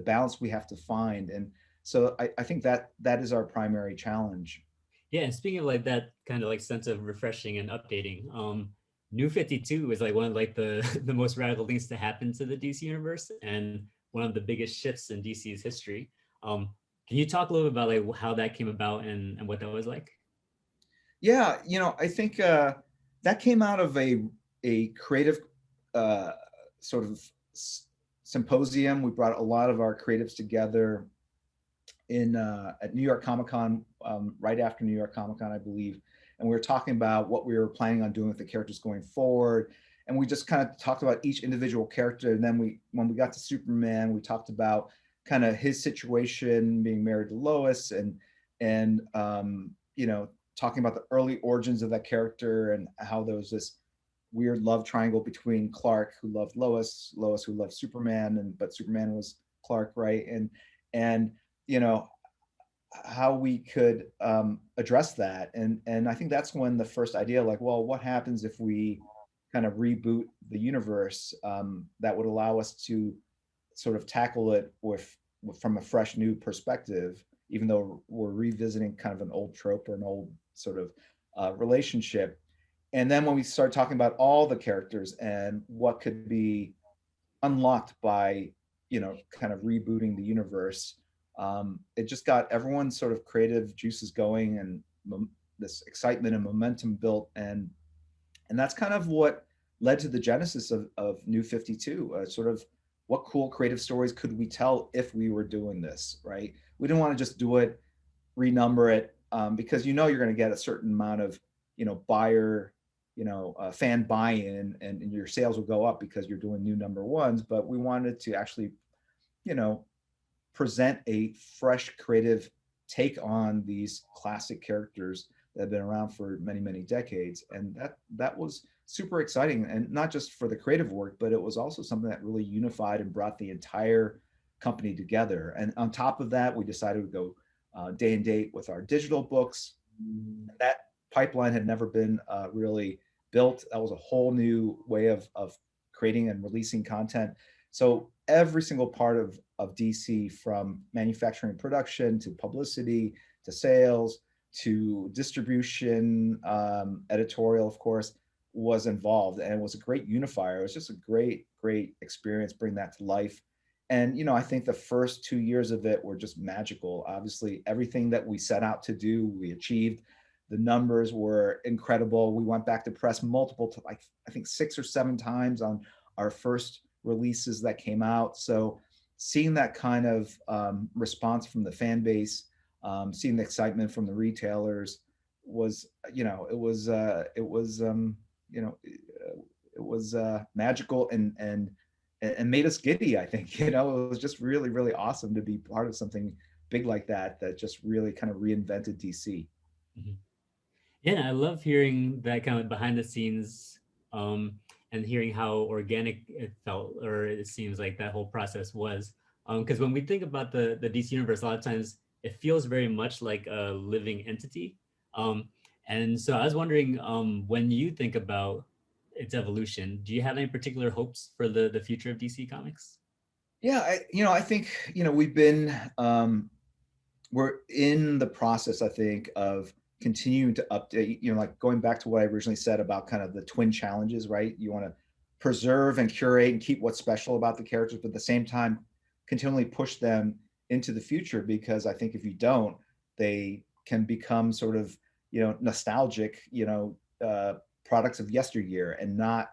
balance we have to find. And so I think that is our primary challenge. Yeah, and speaking of like that kind of like sense of refreshing and updating, New 52 is like one of like the the most radical things to happen to the DC universe and one of the biggest shifts in DC's history. Can you talk a little bit about like how that came about and what that was like? Yeah, you know, I think that came out of a creative sort of symposium. We brought a lot of our creatives together in at New York Comic Con, right after New York Comic Con, I believe. And we were talking about what we were planning on doing with the characters going forward. And we just kind of talked about each individual character. And then when we got to Superman, we talked about kind of his situation, being married to Lois, and you know, talking about the early origins of that character and how there was this weird love triangle between Clark, who loved Lois, Lois who loved Superman, but Superman was Clark, right? And you know, how we could address that. And I think that's when the first idea, like, well, what happens if we kind of reboot the universe that would allow us to sort of tackle it from a fresh new perspective, even though we're revisiting kind of an old trope or an old sort of relationship. And then when we start talking about all the characters and what could be unlocked by, you know, kind of rebooting the universe, it just got everyone's sort of creative juices going, and this excitement and momentum built. And that's kind of what led to the genesis of New 52, sort of what cool creative stories could we tell if we were doing this, right? We didn't want to just do it, renumber it, because you know you're going to get a certain amount of, you know, buyer, you know, fan buy-in, and your sales will go up because you're doing new number ones. But we wanted to actually, you know, present a fresh creative take on these classic characters that have been around for many, many decades. And that was super exciting, and not just for the creative work, but it was also something that really unified and brought the entire company together. And on top of that, we decided to go day and date with our digital books. That pipeline had never been really built. That was a whole new way of creating and releasing content. So every single part of DC, from manufacturing and production to publicity to sales to distribution, editorial, of course, was involved, and it was a great unifier. It was just a great experience bringing that to life. And I think the first 2 years of it were just magical. Obviously, everything that we set out to do, we achieved. The numbers were incredible. We went back to press like I think 6 or 7 times on our first releases that came out. So seeing that kind of response from the fan base, seeing the excitement from the retailers was, it was magical and made us giddy. I think, it was just really awesome to be part of something big like that just really kind of reinvented DC. Mhm. Yeah, I love hearing that kind of behind the scenes, and hearing how organic it felt, or it seems like that whole process was. Because when we think about the DC universe, a lot of times it feels very much like a living entity. Um, and so I was wondering, when you think about its evolution, do you have any particular hopes for the future of DC Comics? Yeah, I think, we've been, we're in the process, I think, of continuing to update, like going back to what I originally said about kind of the twin challenges, right? You want to preserve and curate and keep what's special about the characters, but at the same time, continually push them into the future, because I think if you don't, they can become sort of, nostalgic, products of yesteryear, and not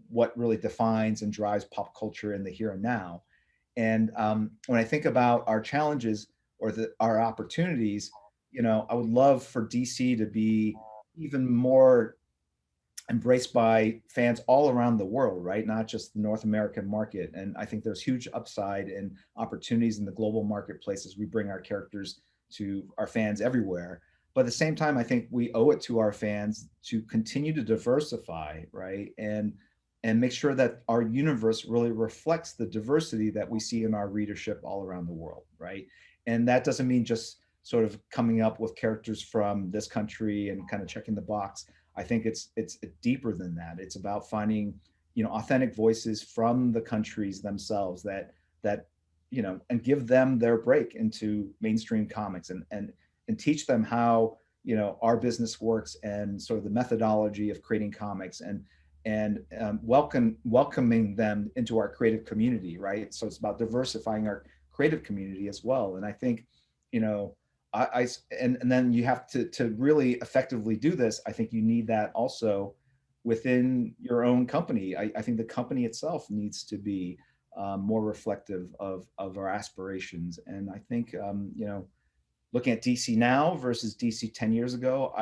what really defines and drives pop culture in the here and now. And when I think about our challenges or our opportunities, I would love for DC to be even more embraced by fans all around the world, right? Not just the North American market. And I think there's huge upside and opportunities in the global marketplace as we bring our characters to our fans everywhere. But at the same time, I think we owe it to our fans to continue to diversify, right? And make sure that our universe really reflects the diversity that we see in our readership all around the world, right? And that doesn't mean just sort of coming up with characters from this country and kind of checking the box. I think it's deeper than that. It's about finding, authentic voices from the countries themselves that and give them their break into mainstream comics, and teach them how our business works, and sort of the methodology of creating comics, and welcoming them into our creative community, right? So it's about diversifying our creative community as well. And I think, and then you have to really effectively do this. I think you need that also within your own company. I think the company itself needs to be more reflective of our aspirations. And I think, looking at DC now versus DC 10 years ago,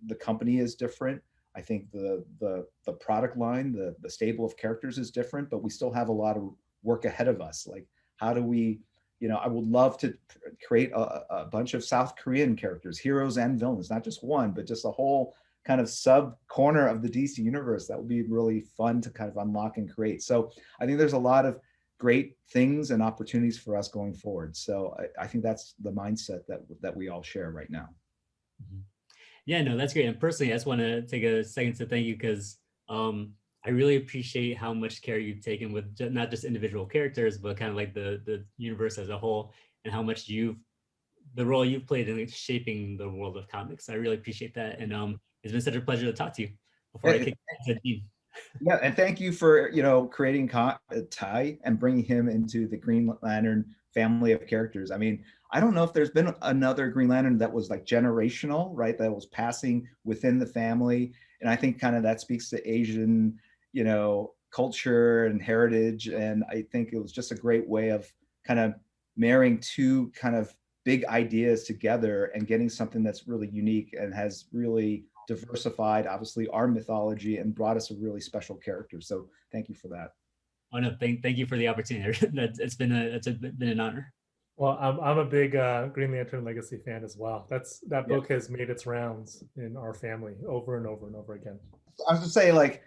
the company is different. I think the product line, the stable of characters is different, but we still have a lot of work ahead of us. Like, how do we, I would love to create a bunch of South Korean characters, heroes and villains, not just one, but just a whole kind of sub corner of the DC universe. That would be really fun to kind of unlock and create. So I think there's a lot of great things and opportunities for us going forward. So I think that's the mindset that we all share right now. Mhm. Yeah, no, that's great. And personally, I just want to take a second to thank you, because I really appreciate how much care you've taken with not just individual characters, but kind of like the universe as a whole, and how much the role you've played in shaping the world of comics. I really appreciate that. And it's been such a pleasure to talk to you. Before I kick it to Dean. Yeah, and thank you for creating Ty and bringing him into the Green Lantern family of characters. I mean, I don't know if there's been another Green Lantern that was like generational, right? That was passing within the family, and I think kind of that speaks to Asian, culture and heritage. And I think it was just a great way of kind of marrying two kind of big ideas together and getting something that's really unique and has really diversified, obviously, our mythology and brought us a really special character. So thank you for that. Oh no, thank you for the opportunity. It's been an honor. Well, I'm a big Green Lantern Legacy fan as well. That book has made its rounds in our family over and over and over again. I was gonna say, like,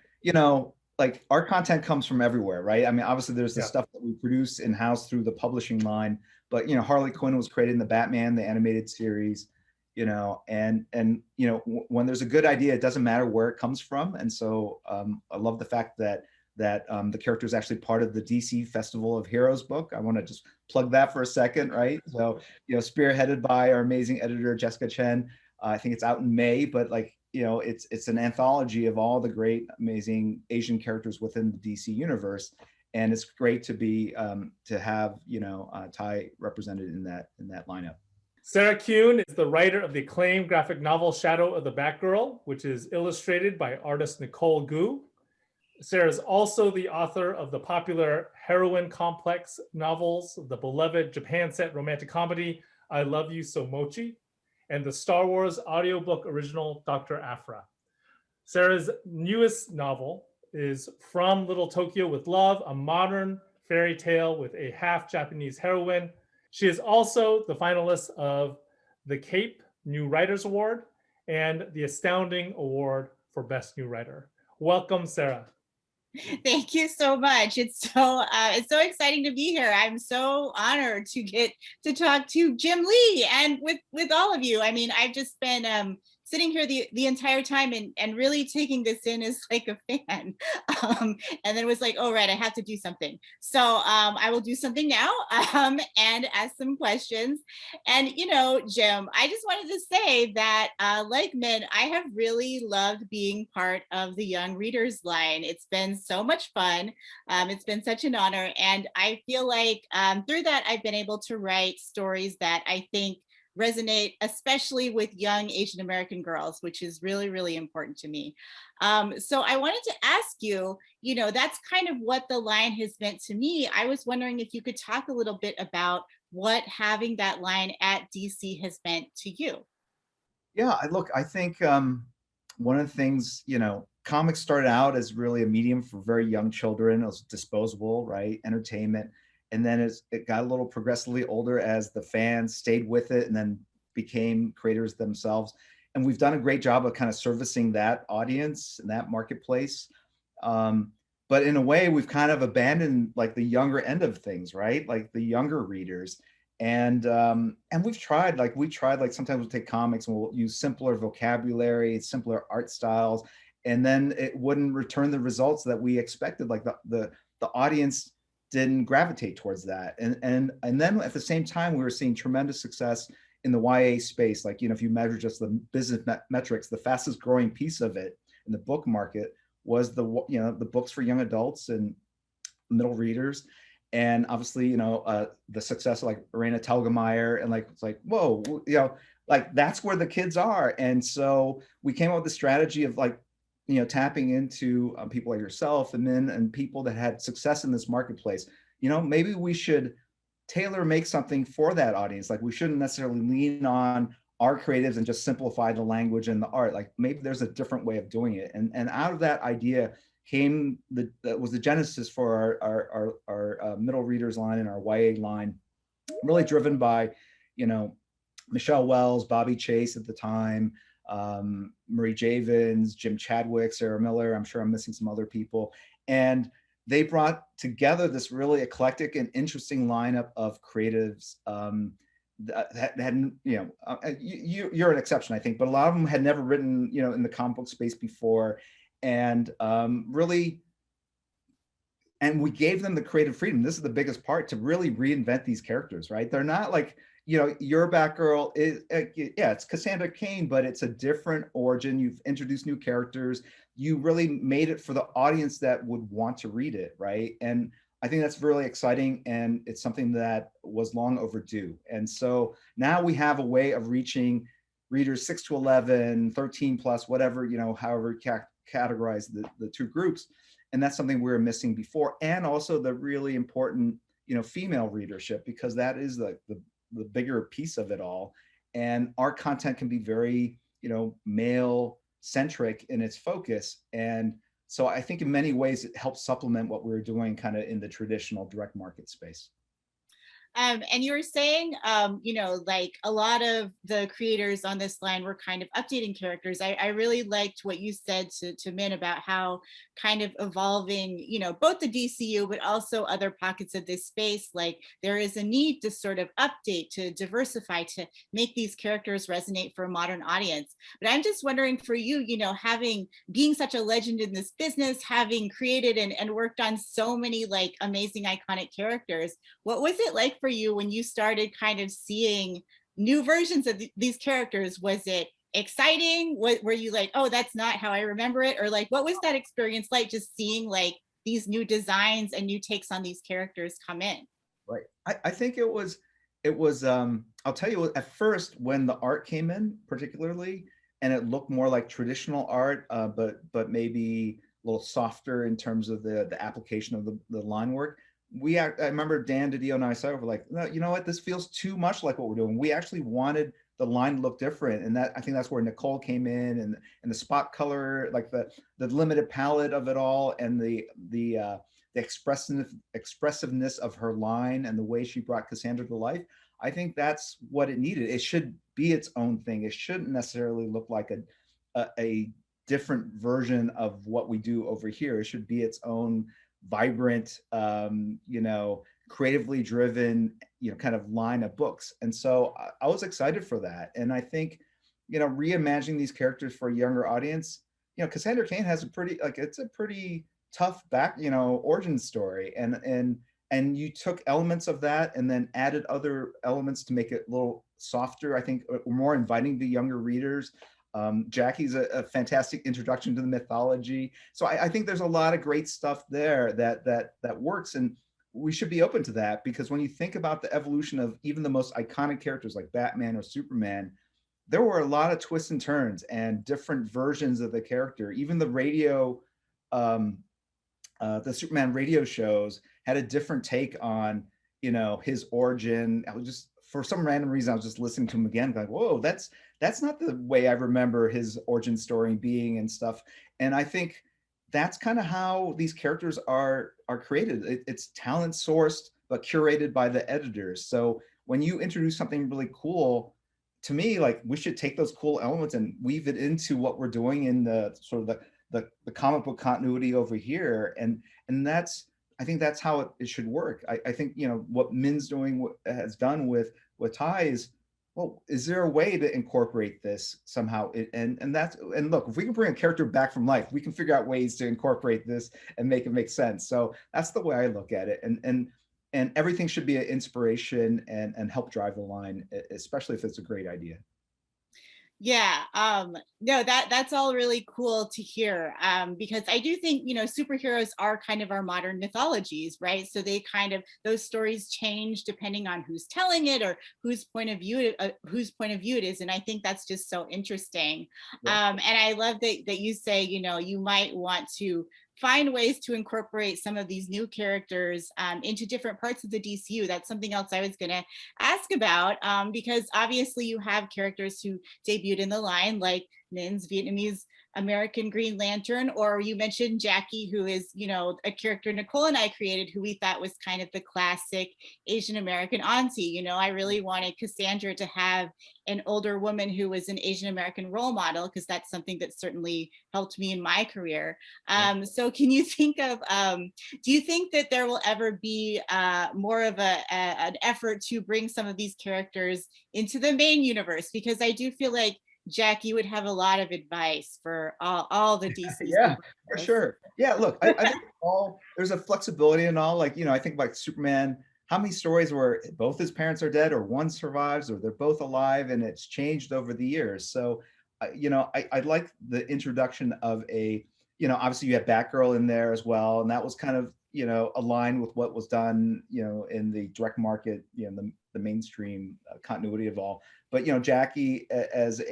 like our content comes from everywhere, right? I mean, obviously there's the stuff that we produce in-house through the publishing line, but Harley Quinn was created in the Batman, the animated series, and when there's a good idea, it doesn't matter where it comes from. And so I love the fact that that the character is actually part of the DC Festival of Heroes book. I want to just plug that for a second, right? So, spearheaded by our amazing editor, Jessica Chen. I think it's out in May, but like, it's an anthology of all the great, amazing Asian characters within the DC universe. And it's great to be, to have, Thai represented in that lineup. Sarah Kuhn is the writer of the acclaimed graphic novel Shadow of the Batgirl, which is illustrated by artist Nicole Gu. Sarah is also the author of the popular heroine complex novels, the beloved Japan set romantic comedy, I Love You So Mochi, and the Star Wars audiobook original, Dr. Aphra. Sarah's newest novel is From Little Tokyo with Love, a modern fairy tale with a half Japanese heroine. She is also the finalist of the CAPE New Writers Award and the Astounding Award for Best New Writer. Welcome, Sarah. Thank you so much. It's so exciting to be here. I'm so honored to get to talk to Jim Lee and with all of you. I mean, I've just been sitting here the entire time and really taking this in as like a fan. And then it was like, oh, right, I have to do something. So I will do something now and ask some questions. And, Jim, I just wanted to say that like Min, I have really loved being part of the Young Readers line. It's been so much fun. It's been such an honor. And I feel like through that, I've been able to write stories that I think resonate, especially with young Asian American girls, which is really, really important to me. So I wanted to ask you, that's kind of what the line has meant to me. I was wondering if you could talk a little bit about what having that line at DC has meant to you. Yeah, I think one of the things, comics started out as really a medium for very young children. It was disposable, right? Entertainment. And then it got a little progressively older as the fans stayed with it and then became creators themselves. And we've done a great job of kind of servicing that audience and that marketplace. But in a way, we've kind of abandoned like the younger end of things, right? Like the younger readers. And we've tried, sometimes we'll take comics and we'll use simpler vocabulary, simpler art styles, and then it wouldn't return the results that we expected. Like the audience didn't gravitate towards that. And then at the same time, we were seeing tremendous success in the YA space. Like, if you measure just the business metrics, the fastest growing piece of it in the book market was the books for young adults and middle readers. And obviously, the success of like Raina Telgemeier and it's like, whoa, like that's where the kids are. And so we came up with the strategy of tapping into people like yourself and people that had success in this marketplace. Maybe we should tailor make something for that audience. Like we shouldn't necessarily lean on our creatives and just simplify the language and the art. Like maybe there's a different way of doing it. And out of that idea came that was the genesis for our middle readers line and our YA line, really driven by, Michelle Wells, Bobby Chase at the time, Marie Javins, Jim Chadwick, Sarah Miller. I'm sure I'm missing some other people. And they brought together this really eclectic and interesting lineup of creatives that hadn't, you're an exception, I think, but a lot of them had never written, in the comic book space before. And really, and we gave them the creative freedom. This is the biggest part, to really reinvent these characters, right? They're not like, your Batgirl is, it's Cassandra Cain, but it's a different origin. You've introduced new characters. You really made it for the audience that would want to read it, right? And I think that's really exciting, and it's something that was long overdue. And so now we have a way of reaching readers 6 to 11, 13 plus, whatever, however categorize the two groups. And that's something we were missing before. And also the really important, female readership, because that is the bigger piece of it all. And our content can be very, male centric in its focus. And so I think in many ways it helps supplement what we were doing kind of in the traditional direct market space. And you were saying, like a lot of the creators on this line were kind of updating characters. I really liked what you said to Min about how kind of evolving, both the DCU, but also other pockets of this space. Like there is a need to sort of update, to diversify, to make these characters resonate for a modern audience. But I'm just wondering for you, being such a legend in this business, having created and worked on so many like amazing iconic characters, what was it like for you when you started kind of seeing new versions of these characters? Was it exciting? Were you like, oh, that's not how I remember it? Or like, what was that experience like, just seeing like these new designs and new takes on these characters come in? Right. I think I'll tell you, at first when the art came in particularly, and it looked more like traditional art, but maybe a little softer in terms of the application of the line work. I remember Dan DiDio and I were like, no, you know what, this feels too much like what we're doing. We actually wanted the line to look different, and I think that's where Nicole came in, and the spot color, like the limited palette of it all, and the expressiveness of her line and the way she brought Cassandra to life. I think that's what it needed. It should be its own thing. It shouldn't necessarily look like a different version of what we do over here. It should be its own vibrant, creatively driven, kind of line of books. And so I was excited for that. And I think, reimagining these characters for a younger audience, Cassandra Cain has it's a pretty tough origin story. And you took elements of that and then added other elements to make it a little softer, I think, more inviting to younger readers. Jackie's a fantastic introduction to the mythology. So I think there's a lot of great stuff there that works, and we should be open to that, because when you think about the evolution of even the most iconic characters like Batman or Superman, there were a lot of twists and turns and different versions of the character. Even the the Superman radio shows had a different take on, his origin. For some random reason, I was just listening to him again, like, whoa, that's not the way I remember his origin story being and stuff. And I think that's kind of how these characters are created. It's talent sourced, but curated by the editors. So when you introduce something really cool, to me, like, we should take those cool elements and weave it into what we're doing in the sort of the comic book continuity over here. And I think that's how it should work. I think, what Min's has done with Ty is, well, is there a way to incorporate this somehow? And look, if we can bring a character back from life, we can figure out ways to incorporate this and make it make sense. So that's the way I look at it. And everything should be an inspiration and help drive the line, especially if it's a great idea. Yeah, no, that's all really cool to hear, because I do think, superheroes are kind of our modern mythologies, right? So those stories change depending on who's telling it or whose point of view it is, and I think that's just so interesting. Yeah. And I love that you say, you might want to find ways to incorporate some of these new characters into different parts of the DCU. That's something else I was going to ask about, because obviously you have characters who debuted in the line, like Min's Vietnamese American Green Lantern, or you mentioned Jackie, who is, a character Nicole and I created, who we thought was kind of the classic Asian American auntie. I really wanted Cassandra to have an older woman who was an Asian American role model, because that's something that certainly helped me in my career. So can you think of, do you think that there will ever be more of an effort to bring some of these characters into the main universe? Because I do feel like, Jack, you would have a lot of advice for all the DC. Yeah, for sure. Yeah, look, I think there's a flexibility and all. Like, I think like Superman, how many stories where both his parents are dead, or one survives, or they're both alive, and it's changed over the years. So, I like the introduction of obviously you had Batgirl in there as well, and that was kind of aligned with what was done in the direct market, the mainstream continuity of all. But Jackie as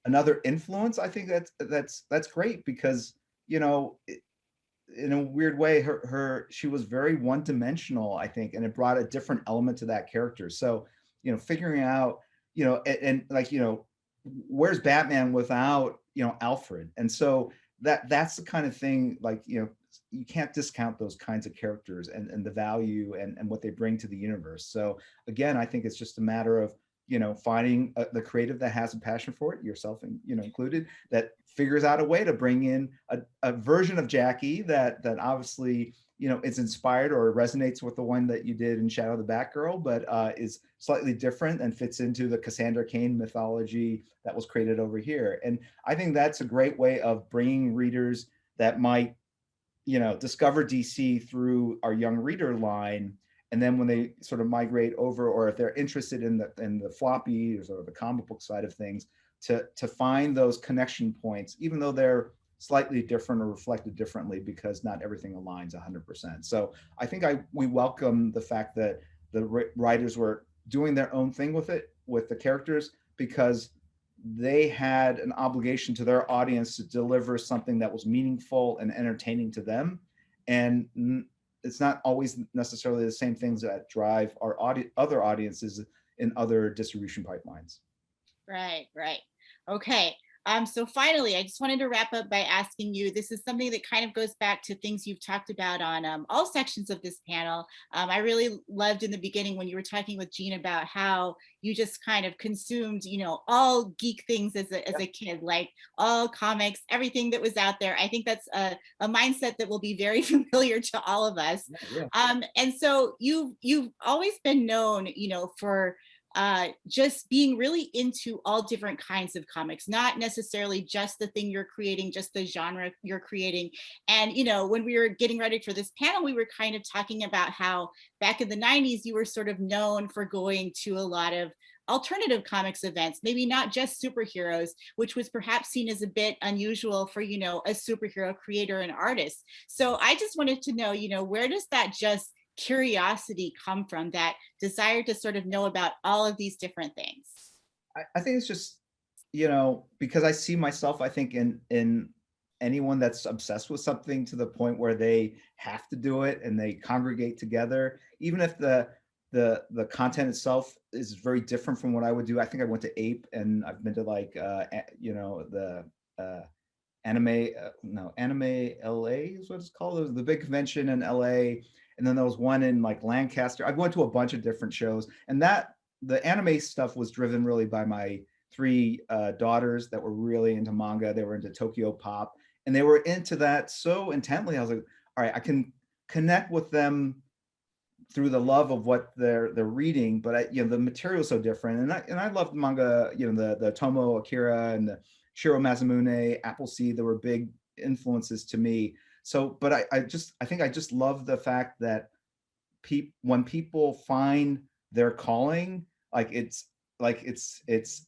another influence, I think that's great, because in a weird way, she was very one-dimensional, I think, and it brought a different element to that character. So figuring out and like where's Batman without Alfred? And so that's the kind of thing, like you can't discount those kinds of characters and the value and what they bring to the universe. So again, I think it's just a matter of, finding the creative that has a passion for it, yourself and included, that figures out a way to bring in a version of Jackie that obviously is inspired or resonates with the one that you did in Shadow the Batgirl, but is slightly different and fits into the Cassandra Cain mythology that was created over here. And I think that's a great way of bringing readers that might discover DC through our young reader line. And then when they sort of migrate over, or if they're interested in the floppy or the comic book side of things, to find those connection points, even though they're slightly different or reflected differently, because not everything aligns 100%. So I think we welcome the fact that the writers were doing their own thing with it, with the characters, because they had an obligation to their audience to deliver something that was meaningful and entertaining to them. And it's not always necessarily the same things that drive our other audiences in other distribution pipelines. Right, right. Okay. So finally, I just wanted to wrap up by asking you, this is something that kind of goes back to things you've talked about on all sections of this panel. I really loved in the beginning when you were talking with Gene about how you just kind of consumed, all geek things as a kid, like all comics, everything that was out there. I think that's a mindset that will be very familiar to all of us. Yeah. And so you've always been known, for just being really into all different kinds of comics, not necessarily just the thing you're creating, just the genre you're creating. And, when we were getting ready for this panel, we were kind of talking about how back in the 90s, you were sort of known for going to a lot of alternative comics events, maybe not just superheroes, which was perhaps seen as a bit unusual for, a superhero creator and artist. So I just wanted to know, where does that just curiosity come from, that desire to sort of know about all of these different things? I think it's just, because I see myself, I think in anyone that's obsessed with something to the point where they have to do it and they congregate together, even if the content itself is very different from what I would do. I think I went to Ape, and I've been to the Anime LA is what it's called. It was the big convention in LA. And then there was one in like Lancaster. I went to a bunch of different shows, and the anime stuff was driven really by my three daughters that were really into manga. They were into Tokyo Pop, and they were into that so intently. I was like, all right, I can connect with them through the love of what they're reading, but the material is so different. And I loved manga, the Tomo Akira and the Shiro Masamune, Appleseed. There were big influences to me. So, but I think I just love the fact that when people find their calling, it's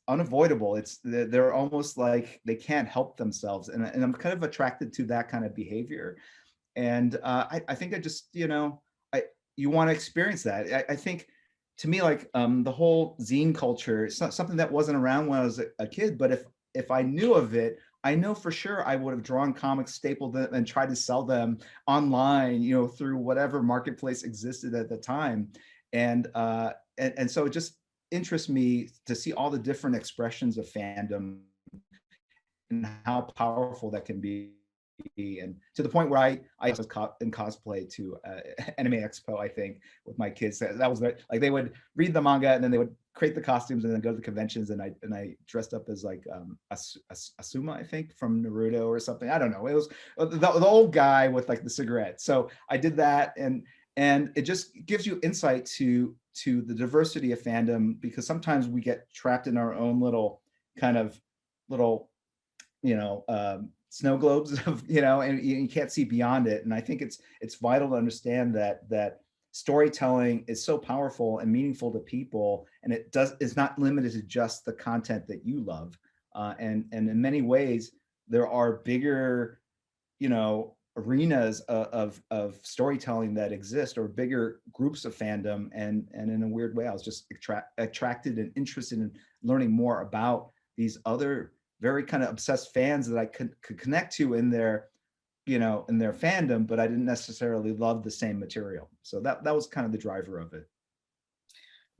unavoidable. They're almost like they can't help themselves, and I'm kind of attracted to that kind of behavior. And I think I just you want to experience that. I think, to me, the whole zine culture, it's not something that wasn't around when I was a kid, but if I knew of it, I know for sure I would have drawn comics, stapled them, and tried to sell them online, through whatever marketplace existed at the time. And so it just interests me to see all the different expressions of fandom and how powerful that can be. And to the point where I was in cosplay to Anime Expo, I think, with my kids. That was like they would read the manga and then they would create the costumes and then go to the conventions, and I dressed up as like Asuma, I think, from Naruto or something. I don't know. It was the old guy with like the cigarette. So I did that, and it just gives you insight to the diversity of fandom, because sometimes we get trapped in our own little snow globes of, and you can't see beyond it. And I think it's vital to understand that storytelling is so powerful and meaningful to people, and it's not limited to just the content that you love. And in many ways, there are bigger, arenas of storytelling that exist, or bigger groups of fandom. And in a weird way, I was just attracted and interested in learning more about these other very kind of obsessed fans that I could connect to in their fandom, but I didn't necessarily love the same material. So that was kind of the driver of it.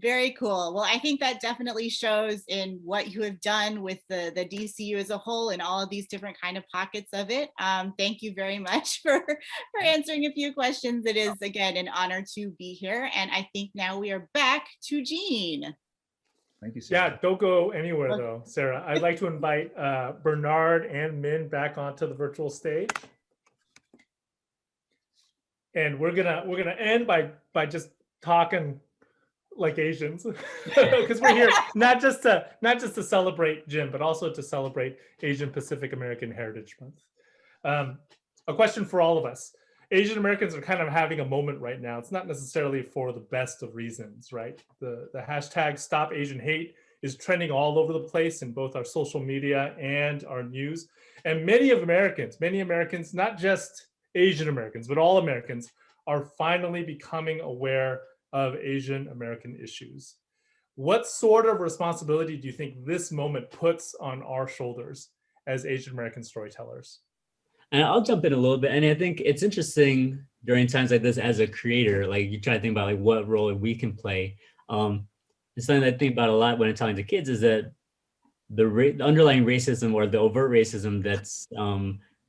Very cool. Well, I think that definitely shows in what you have done with the DCU as a whole and all of these different kind of pockets of it. Thank you very much for answering a few questions. It is, again, an honor to be here. And I think now we are back to Gene. Thank you, Sarah. Yeah, don't go anywhere though, Sarah. I'd like to invite Bernard and Min back onto the virtual stage. And we're gonna end by just talking like Asians, because we're here not just to celebrate Jim, but also to celebrate Asian Pacific American Heritage Month. A question for all of us. Asian Americans are kind of having a moment right now. It's not necessarily for the best of reasons, right? The hashtag Stop Asian Hate is trending all over the place in both our social media and our news. And many Americans, not just Asian Americans, but all Americans, are finally becoming aware of Asian American issues. What sort of responsibility do you think this moment puts on our shoulders as Asian American storytellers? And I'll jump in a little bit. And I think it's interesting during times like this as a creator, like you try to think about like what role we can play. It's something that I think about a lot when I'm talking to kids is that the underlying racism or the overt racism that's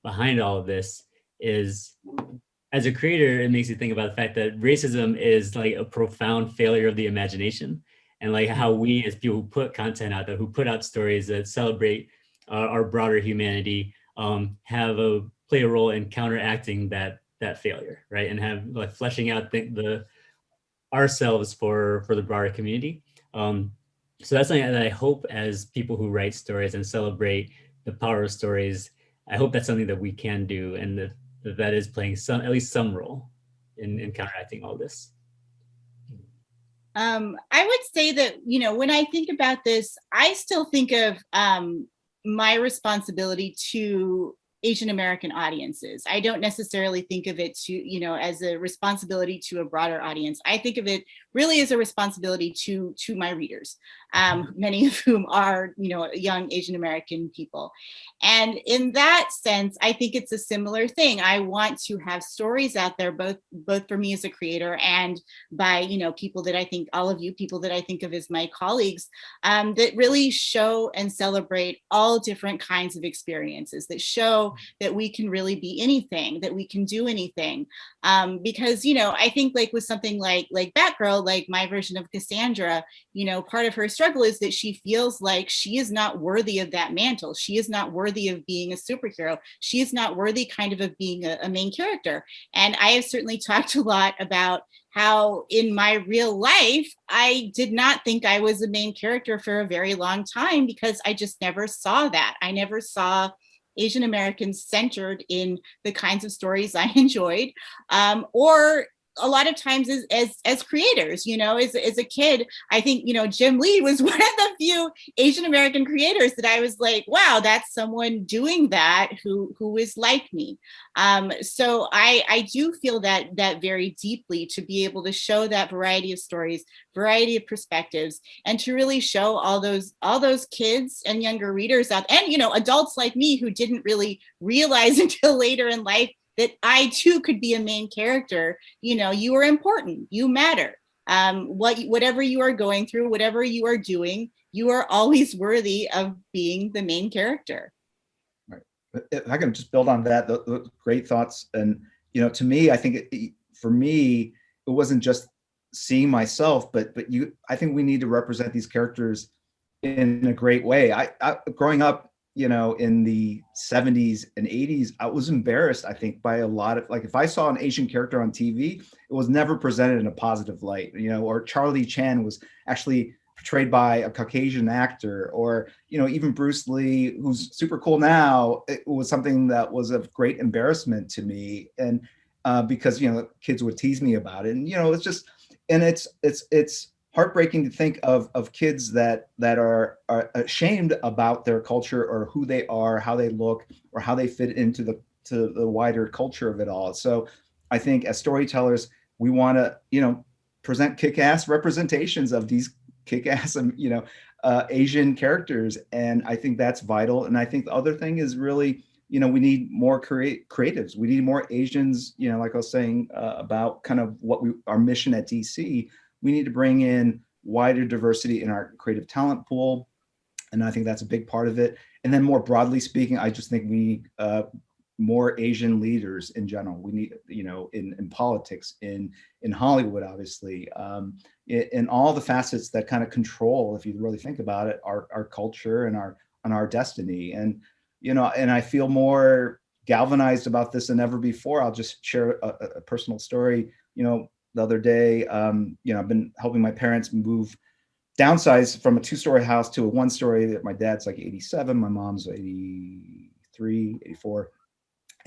behind all of this is, as a creator, it makes you think about the fact that racism is like a profound failure of the imagination, and like how we as people who put content out there, who put out stories that celebrate our broader humanity, play a role in counteracting that failure, right? And have like fleshing out the ourselves for the broader community. So that's something that I hope as people who write stories and celebrate the power of stories, I hope that's something that we can do, and that is playing at least some role in counteracting all this. I would say that, when I think about this, I still think of my responsibility to Asian American audiences. I don't necessarily think of it as a responsibility to a broader audience. I think of it really as a responsibility to my readers, many of whom are, young Asian American people. And in that sense, I think it's a similar thing. I want to have stories out there, both for me as a creator and by, people that I think, all of you people that I think of as my colleagues, that really show and celebrate all different kinds of experiences, that show that we can really be anything, that we can do anything. Because, I think like with something like Batgirl, like my version of Cassandra, part of her struggle is that she feels like she is not worthy of that mantle. She is not worthy of being a superhero. She is not worthy kind of being a main character. And I have certainly talked a lot about how in my real life, I did not think I was a main character for a very long time because I just never saw that. I never saw Asian Americans centered in the kinds of stories I enjoyed, or a lot of times as creators, as a kid, I think, Jim Lee was one of the few Asian American creators that I was like, wow, that's someone doing that who is like me. So I do feel that very deeply, to be able to show that variety of stories, variety of perspectives, and to really show all those kids and younger readers out, and adults like me who didn't really realize until later in life that I too could be a main character. You are important, you matter. Whatever you are going through, whatever you are doing, you are always worthy of being the main character. Right. If I can just build on that, those great thoughts. And, to me, I think for me, it wasn't just seeing myself, but I think we need to represent these characters in a great way. I growing up, in the 70s and 80s, I was embarrassed, I think, by a lot of, like, if I saw an Asian character on TV, it was never presented in a positive light, or Charlie Chan was actually portrayed by a Caucasian actor, or, even Bruce Lee, who's super cool now, it was something that was of great embarrassment to me. And because, kids would tease me about it. And, it's just, and it's heartbreaking to think of kids that are ashamed about their culture, or who they are, how they look, or how they fit into the wider culture of it all. So I think as storytellers, we want to, present kick-ass representations of these kick-ass, Asian characters. And I think that's vital. And I think the other thing is really, we need more creatives. We need more Asians, like I was saying about kind of our mission at DC. We need to bring in wider diversity in our creative talent pool. And I think that's a big part of it. And then more broadly speaking, I just think we need more Asian leaders in general. We need, in politics, in Hollywood, obviously, in all the facets that kind of control, if you really think about it, our culture and our destiny. And, and I feel more galvanized about this than ever before. I'll just share a personal story. The other day, I've been helping my parents downsize from a 2-story house to a 1-story. That my dad's like 87, my mom's 83, 84.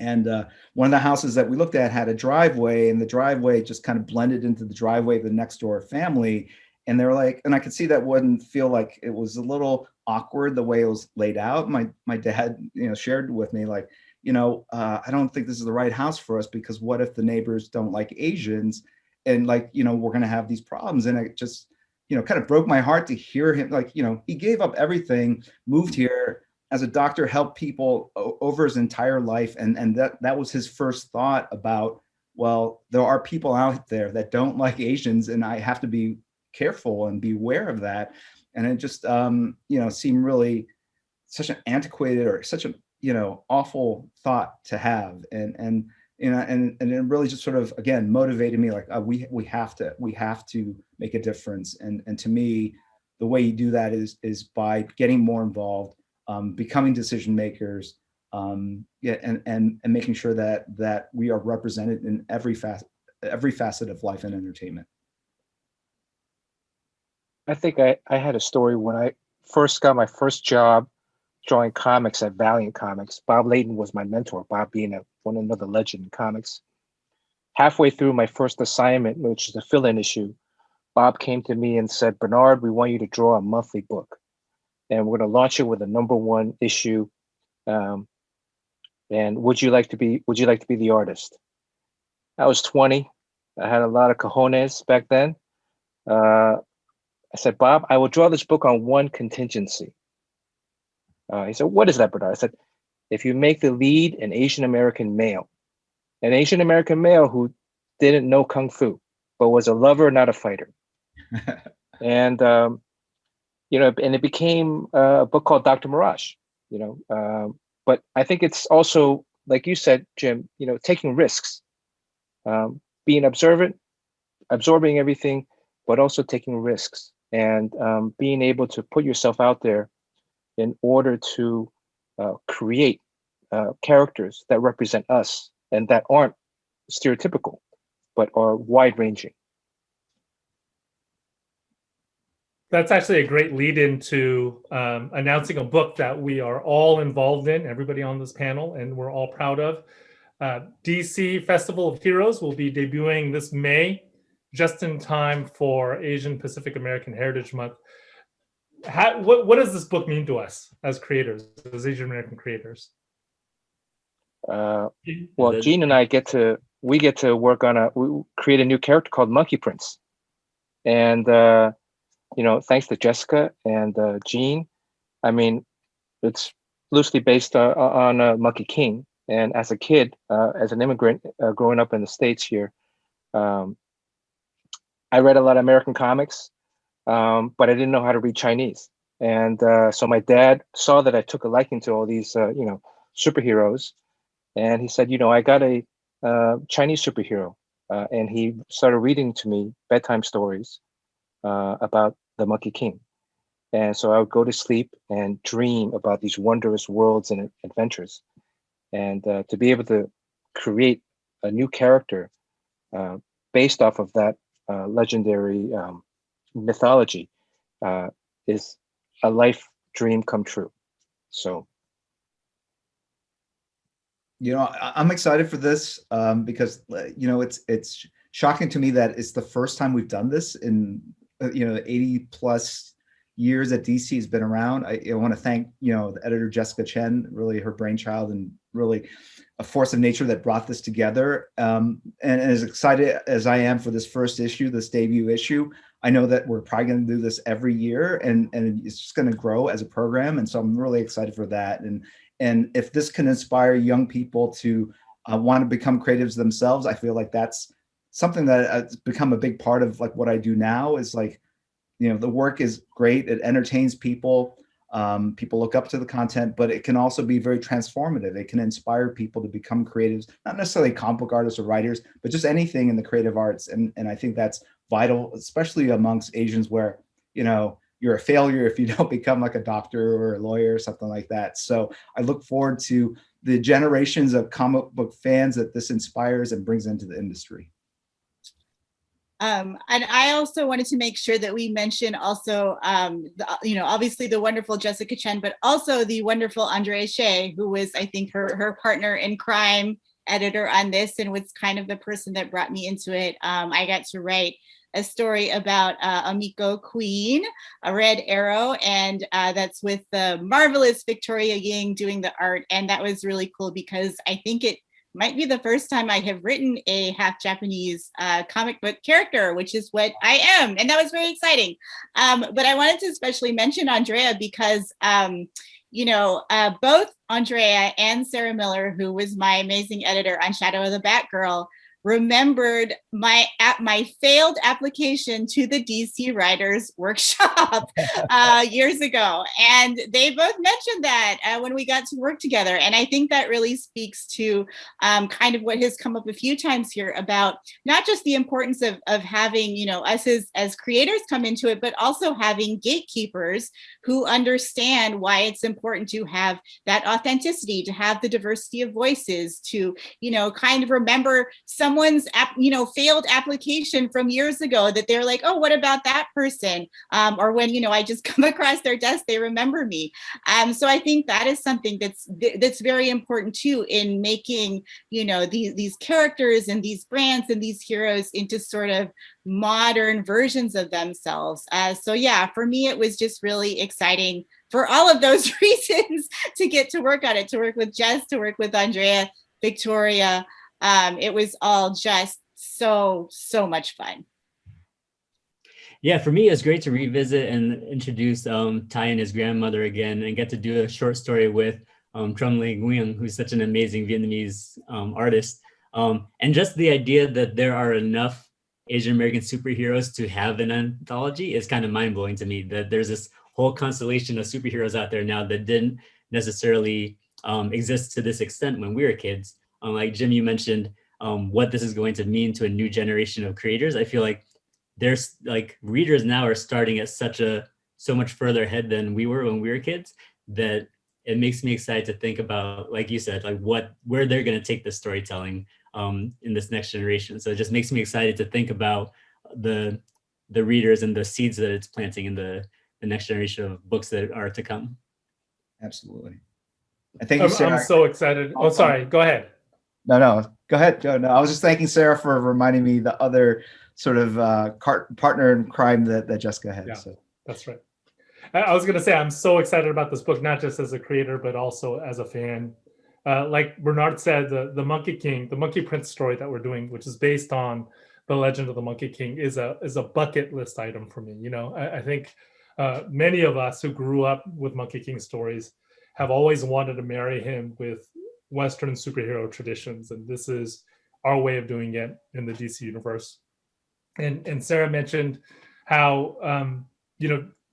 And one of the houses that we looked at had a driveway, and the driveway just kind of blended into the driveway of the next door family. And they were like, and I could see that wouldn't feel like it was a little awkward the way it was laid out. My dad, shared with me like, I don't think this is the right house for us, because what if the neighbors don't like Asians, and like, we're going to have these problems. And it just, kind of broke my heart to hear him, like, he gave up everything, moved here as a doctor, helped people over his entire life. And that was his first thought about, well, there are people out there that don't like Asians, and I have to be careful and be aware of that. And it just, seemed really such an antiquated or such an, awful thought to have. And it really just sort of, again, motivated me, like, we have to make a difference. And to me, the way you do that is by getting more involved, becoming decision makers, and making sure that we are represented in every facet of life and entertainment. I think I had a story when I first got my first job drawing comics at Valiant Comics. Bob Layton was my mentor, Bob being another legend in comics. Halfway through my first assignment, which is a fill-in issue, Bob came to me and said, "Bernard, we want you to draw a monthly book, and we're going to launch it with a #1 issue. And would you like to be the artist?" I was 20. I had a lot of cojones back then. I said, "Bob, I will draw this book on one contingency." He said, "What is that, Bernard?" I said, "If you make the lead an Asian American male who didn't know Kung Fu, but was a lover, not a fighter." And, and it became a book called Dr. Mirage, but I think it's also, like you said, Jim, taking risks, being observant, absorbing everything, but also taking risks, and being able to put yourself out there in order to create characters that represent us and that aren't stereotypical, but are wide-ranging. That's actually a great lead into announcing a book that we are all involved in, everybody on this panel, and we're all proud of. DC Festival of Heroes will be debuting this May, just in time for Asian Pacific American Heritage Month. What does this book mean to us as creators, as Asian American creators? Well, Gene and I get to work on we create a new character called Monkey Prince, and thanks to Jessica and Gene, I mean, it's loosely based on Monkey King. And as a kid, as an immigrant growing up in the States here, I read a lot of American comics, but I didn't know how to read Chinese. And so my dad saw that I took a liking to all these, superheroes. And he said, I got a Chinese superhero. And he started reading to me bedtime stories about the Monkey King. And so I would go to sleep and dream about these wondrous worlds and adventures. And to be able to create a new character based off of that legendary mythology is a life dream come true. So, I'm excited for this because it's shocking to me that it's the first time we've done this in 80 plus years that DC has been around. I want to thank the editor Jessica Chen, really her brainchild and really a force of nature that brought this together. And as excited as I am for this first issue, this debut issue, I know that we're probably going to do this every year, and it's just going to grow as a program. And so I'm really excited for that. And if this can inspire young people to want to become creatives themselves, I feel like that's something that has become a big part of like what I do now, is like the work is great. It entertains people. People look up to the content, but it can also be very transformative. It can inspire people to become creatives, not necessarily comic book artists or writers, but just anything in the creative arts. And I think that's vital, especially amongst Asians where, you're a failure if you don't become like a doctor or a lawyer or something like that. So I look forward to the generations of comic book fans that this inspires and brings into the industry. And I also wanted to make sure that we mention also, obviously the wonderful Jessica Chen, but also the wonderful Andrea Shea, who was, I think, her partner in crime editor on this, and was kind of the person that brought me into it. I got to write a story about Amiko Queen, a Red Arrow, and that's with the marvelous Victoria Ying doing the art. And that was really cool because I think it might be the first time I have written a half Japanese comic book character, which is what I am. And that was very exciting. But I wanted to especially mention Andrea because, both Andrea and Sarah Miller, who was my amazing editor on Shadow of the Batgirl, remembered my failed application to the DC Writers Workshop years ago. And they both mentioned that when we got to work together. And I think that really speaks to kind of what has come up a few times here about not just the importance of having, us as creators come into it, but also having gatekeepers who understand why it's important to have that authenticity, to have the diversity of voices, to, kind of remember someone's failed application from years ago that they're like, oh, what about that person? Or when, I just come across their desk, they remember me. So I think that is something that's very important too in making, these characters and these brands and these heroes into sort of modern versions of themselves. So yeah, for me, it was just really exciting for all of those reasons to get to work on it, to work with Jess, to work with Andrea, Victoria. It was all just so much fun. Yeah, for me, it's great to revisit and introduce Ty and his grandmother again and get to do a short story with Trung Le Nguyen, who's such an amazing Vietnamese artist. And just the idea that there are enough Asian American superheroes to have an anthology is kind of mind-blowing to me, that there's this whole constellation of superheroes out there now that didn't necessarily exist to this extent when we were kids. Like Jim, you mentioned what this is going to mean to a new generation of creators. I feel like there's readers now are starting at so much further ahead than we were when we were kids, that it makes me excited to think about, like you said, where they're going to take the storytelling in this next generation. So it just makes me excited to think about the readers and the seeds that it's planting in the next generation of books that are to come. Absolutely. I thank you, Sarah. I'm so excited. Oh, sorry. Go ahead. No, go ahead. No, I was just thanking Sarah for reminding me the other sort of partner in crime that Jessica had. Yeah, so that's right. I was going to say, I'm so excited about this book, not just as a creator, but also as a fan. Like Bernard said, the Monkey King, the Monkey Prince story that we're doing, which is based on the legend of the Monkey King, is a bucket list item for me. I think many of us who grew up with Monkey King stories have always wanted to marry him with Western superhero traditions. And this is our way of doing it in the DC universe. And Sarah mentioned how,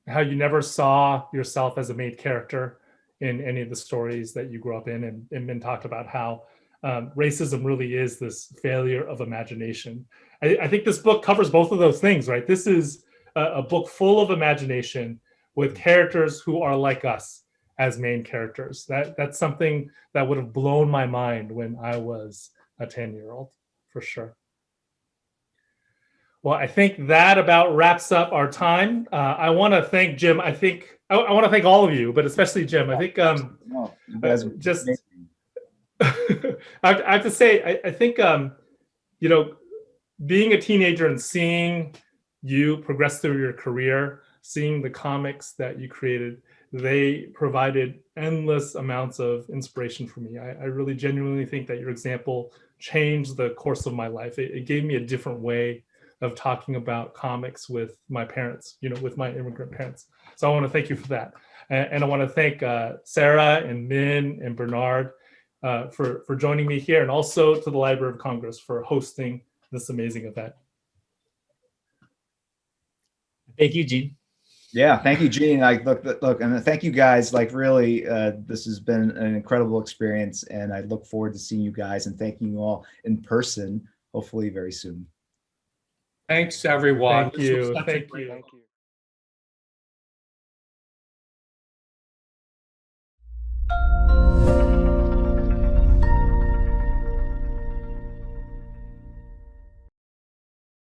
how you never saw yourself as a main character in any of the stories that you grew up in. And Min talked about how racism really is this failure of imagination. I think this book covers both of those things, right? This is a book full of imagination with characters who are like us as main characters. That's something that would have blown my mind when I was a 10-year-old, for sure. Well, I think that about wraps up our time. I want to thank Jim. I want to thank all of you, but especially Jim. I think just I have to say, I think being a teenager and seeing you progress through your career, seeing the comics that you created, they provided endless amounts of inspiration for me. I really genuinely think that your example changed the course of my life. It gave me a different way of talking about comics with my parents, with my immigrant parents. So I want to thank you for that. And I want to thank Sarah and Min and Bernard for joining me here, and also to the Library of Congress for hosting this amazing event. Thank you, Gene. Yeah, thank you, Gene. Look, and thank you guys. Like, really, this has been an incredible experience, and I look forward to seeing you guys and thanking you all in person, hopefully very soon. Thanks, everyone. Thank This was you. such a Thank great you.